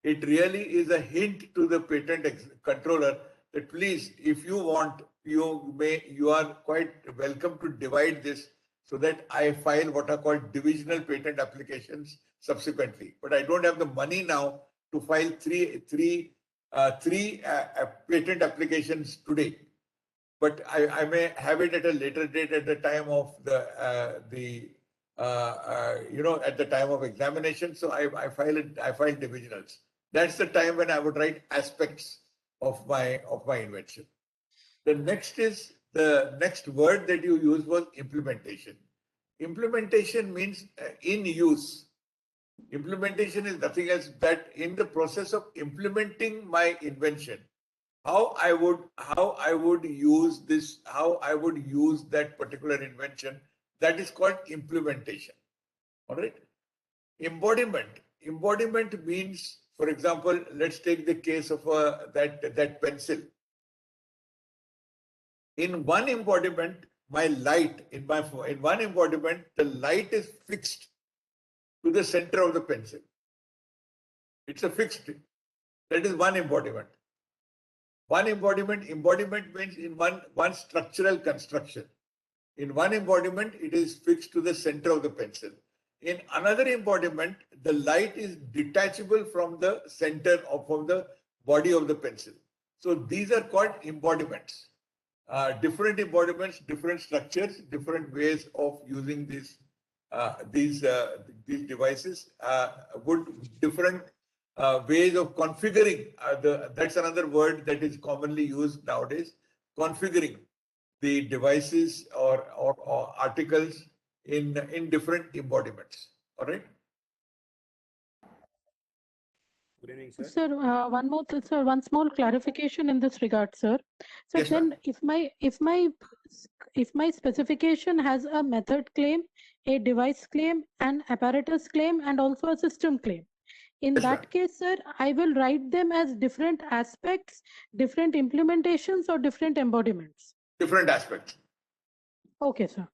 it really is a hint to the patent controller that please, if you want, you are quite welcome to divide this so that I file what are called divisional patent applications subsequently. But I don't have the money now to file three patent applications today. But I may have it at a later date at the time of at the time of examination. So I file divisionals. That's the time when I would write aspects of my invention. The next word that you used was implementation. Implementation means in use. Implementation is nothing else that in the process of implementing my invention, how I would use that particular invention, that is called implementation. All right. Embodiment means, for example, let's take the case of that pencil. In one embodiment, in one embodiment, the light is fixed to the center of the pencil. It's a fixed. That is one embodiment. One embodiment means in one structural construction. In one embodiment, it is fixed to the center of the pencil. In another embodiment, the light is detachable from the center from the body of the pencil. So these are called embodiments. Different embodiments, different structures, different ways of using these devices, different ways of configuring. That's another word that is commonly used nowadays. Configuring the devices or articles in different embodiments. All right. Good evening, sir. Sir, one small clarification in this regard, sir. So yes, then, if my specification has a method claim, a device claim, an apparatus claim, and also a system claim, in that case, sir, I will write them as different aspects, different implementations, or different embodiments. Different aspects. Okay, sir.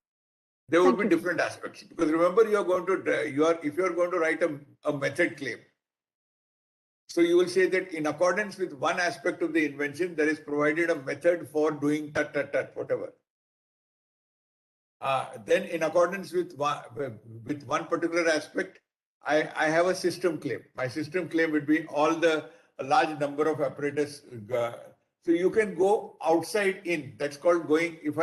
There would be different aspects, because remember, if you are going to write a method claim, so you will say that in accordance with one aspect of the invention, there is provided a method for doing whatever. Then in accordance with one particular aspect, I have a system claim. My system claim would be a large number of apparatus. So you can go outside in. That's called going. If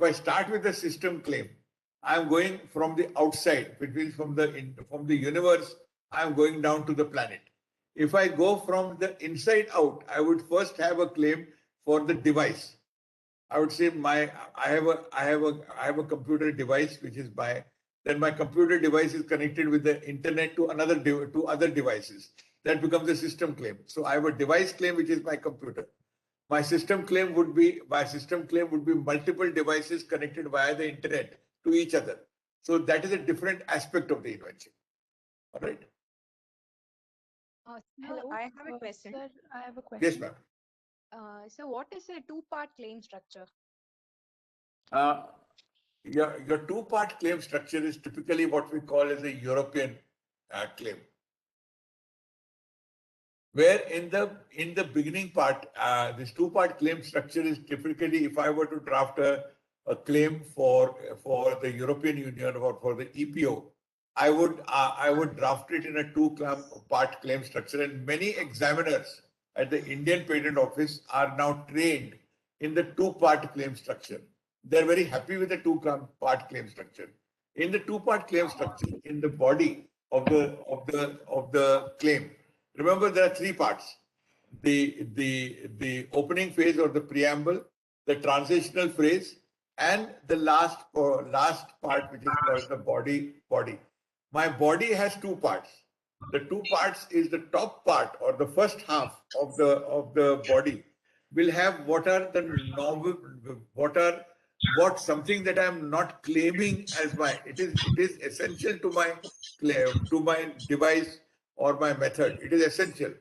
I start with a system claim, I'm going from the outside, which means from the universe, I'm going down to the planet. If I go from the inside out, I would first have a claim for the device. I would say I have a computer device which is then my computer device is connected with the internet to other devices. That becomes a system claim. So I have a device claim which is my computer. My system claim would be multiple devices connected via the internet to each other. So that is a different aspect of the invention. All right. Hello, I have a question. Sir, I have a Yes, question. ma'am. So what is a two-part claim structure? Your two-part claim structure is typically what we call as a European claim, where in the beginning part, this two-part claim structure is typically, if I were to draft a claim for the European Union or for the EPO, I would draft it in a two-part claim structure, and many examiners at the Indian Patent Office are now trained in the two-part claim structure. They're very happy with the two-part claim structure. In the two-part claim structure, in the body of the claim, remember there are three parts: the opening phase or the preamble, the transitional phrase, and the last part, which is called the body. My body has two parts. The two parts is the top part or the first half of the body will have what something that I am not claiming as my, it is essential to my claim, to my device or my method. It is essential,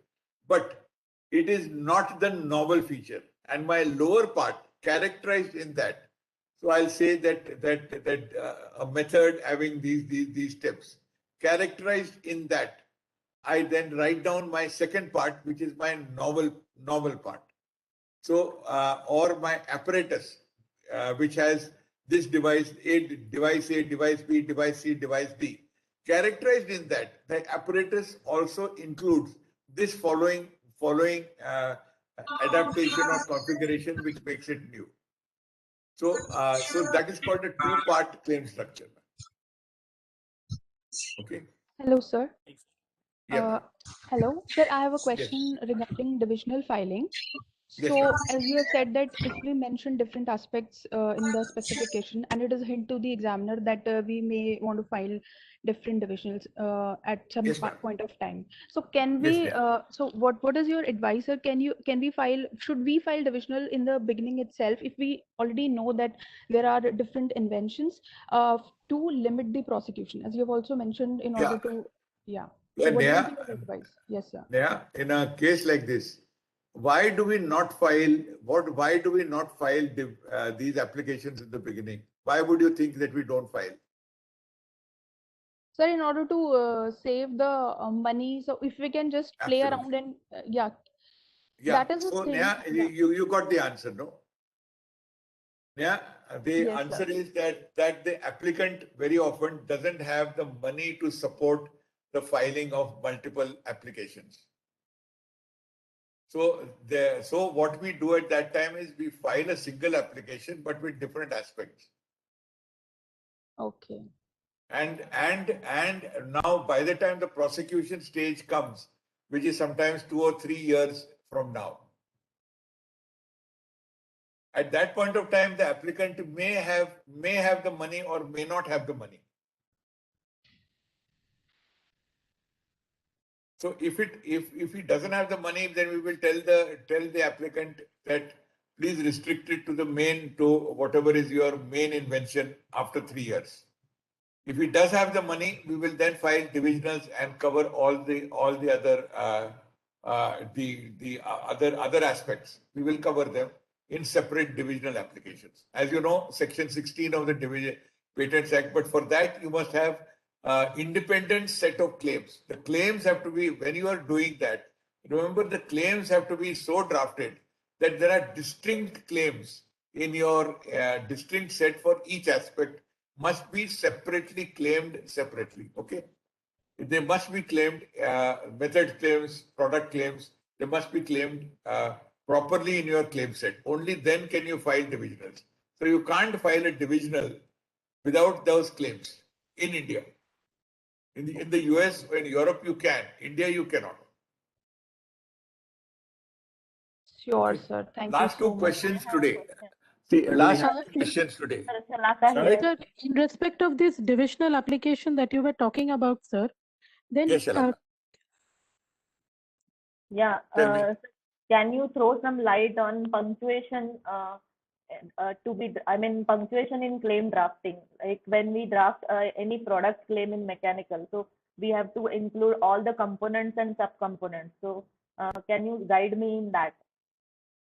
but it is not the novel feature. And my lower part characterized in that. So I'll say that a method having these steps characterized in that. I then write down my second part, which is my novel part. So, or my apparatus, which has this device A, device B, device C, device D. Characterized in that, the apparatus also includes this following adaptation or configuration, which makes it new. So, so that is called a two-part claim structure. Okay. Hello, sir. Yeah. Hello, sir. I have a Yes. question regarding divisional filing. Yes, So, ma'am. as you have said that if we mention different aspects in the specification, and it is a hint to the examiner that we may want to file different divisionals at some Yes, ma'am. point of time. So, can Yes, we? ma'am. So, what is your advice, sir? Can we file? Should we file divisional in the beginning itself if we already know that there are different inventions to limit the prosecution, as you have also mentioned, in order to, yeah. So, what will be your advice? Yes, sir. Yeah, in a case like this, why do we not file these applications in the beginning? Why would you think that we don't file? Sir, in order to save the money, so if we can just play around and yeah, that is the So thing. yeah, you got the answer, no? Yeah, the Yes, answer sir. is that the applicant very often doesn't have the money to support the filing of multiple applications. So what we do at that time is we file a single application, but with different aspects. Okay. And now by the time the prosecution stage comes, which is sometimes 2 or 3 years from now, at that point of time, the applicant may have the money or may not have the money. So if he doesn't have the money, then we will tell the applicant that please restrict it to whatever is your main invention after 3 years. If he does have the money, we will then file divisionals and cover all the other aspects. We will cover them in separate divisional applications. As you know, Section 16 of the Patents Act. But for that, you must have independent set of claims. The claims have to be, when you are doing that, remember the claims have to be so drafted that there are distinct claims in your distinct set for each aspect, must be separately claimed separately. Okay. They must be claimed, method claims, product claims, they must be claimed properly in your claim set. Only then can you file divisionals. So you can't file a divisional without those claims in India. In the US or in Europe, you can. India, you cannot. Sure, Okay. sir. Thank Last you so two much. questions today. See, last two questions today. Sir, in respect of this divisional application that you were talking about, sir, then Yes, Shalaka. Yeah. Tell me. Can you throw some light on punctuation punctuation in claim drafting? Like when we draft any product claim in mechanical, so we have to include all the components and subcomponents. So can you guide me in that?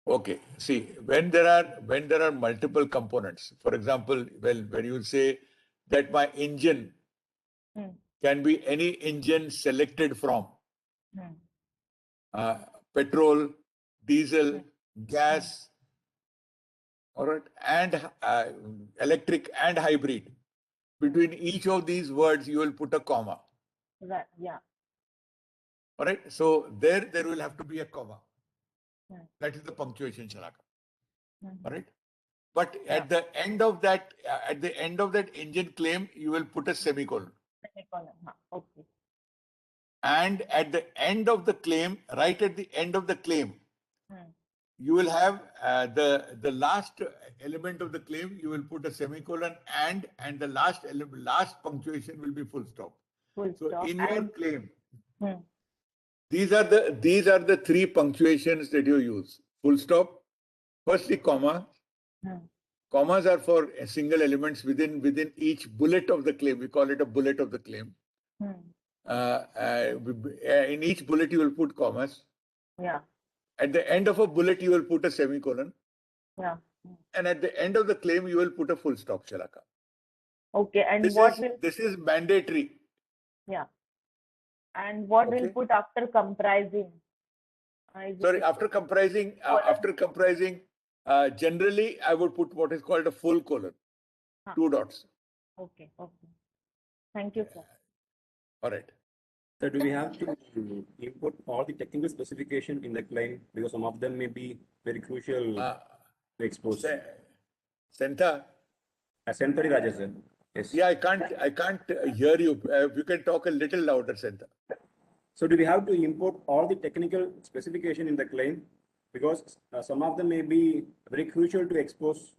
Okay. See, when there are multiple components, for example, when you say that my engine can be any engine selected from petrol, diesel, gas, all right, and electric and hybrid. Between each of these words, you will put a comma. Right. Yeah. All right. So there will have to be a comma. That is the punctuation, Shalaka. All right. But at the end of that, engine claim, you will put a semicolon. Semicolon. Okay. And at the end of the claim, right at the end of the claim, you will have the last element of the claim. You will put a semicolon and the last punctuation will be full stop. So in your claim, these are the three punctuations that you use. Full stop, firstly comma. Commas are for single elements within each bullet of the claim. We call it a bullet of the claim. In each bullet, you will put commas. Yeah. At the end of a bullet, you will put a semicolon. Yeah. And at the end of the claim, you will put a full stop, Shalaka. Okay. And this is mandatory. Yeah. And what will put after comprising? Sorry, after comprising, generally I would put what is called a full colon, 2 dots. Okay. Okay. Thank you, sir. All right. So do we have to input all the technical specification in the claim because some of them may be very crucial to expose? Senta. Sentari Raja, sir. Yes. Yeah, I can't hear you. You can talk a little louder, Senta. So do we have to import all the technical specification in the claim because some of them may be very crucial to expose?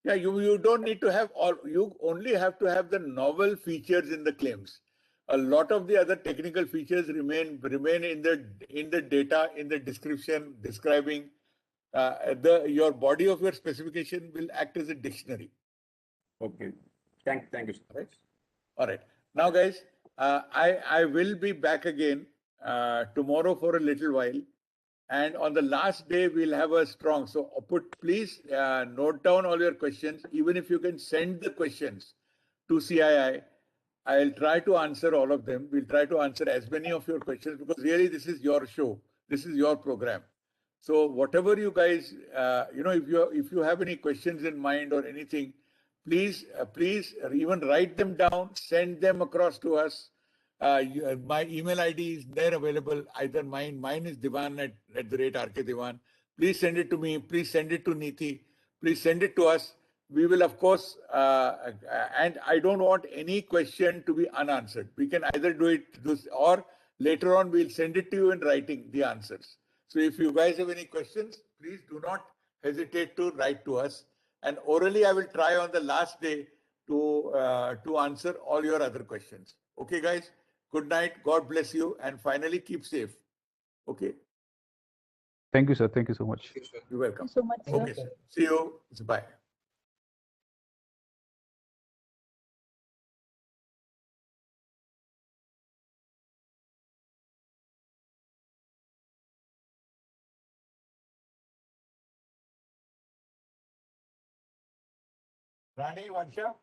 Yeah, you don't need to have all. You only have to have the novel features in the claims. A lot of the other technical features remain in the data, in the description, describing. Your body of your specification will act as a dictionary. Okay. Thank you, sir. Right. All right. Now, guys, I will be back again tomorrow for a little while. And on the last day, we'll have a strong. So please note down all your questions. Even if you can send the questions to CII, I'll try to answer all of them. We'll try to answer as many of your questions because really this is your show. This is your program. So whatever you guys, if you have any questions in mind or anything, please even write them down, send them across to us. My email ID is there available. Either mine is divan@rk.divan. Please send it to me. Please send it to Neeti. Please send it to us. We will, of course, and I don't want any question to be unanswered. We can either do it or later on we'll send it to you in writing, the answers. So if you guys have any questions, please do not hesitate to write to us. And orally, I will try on the last day to answer all your other questions. Okay, guys? Good night. God bless you. And finally, keep safe. Okay? Thank you, sir. Thank you so much. You're welcome. Thank you so much, sir. Okay, sir. See you. Bye. Rani, Vansha?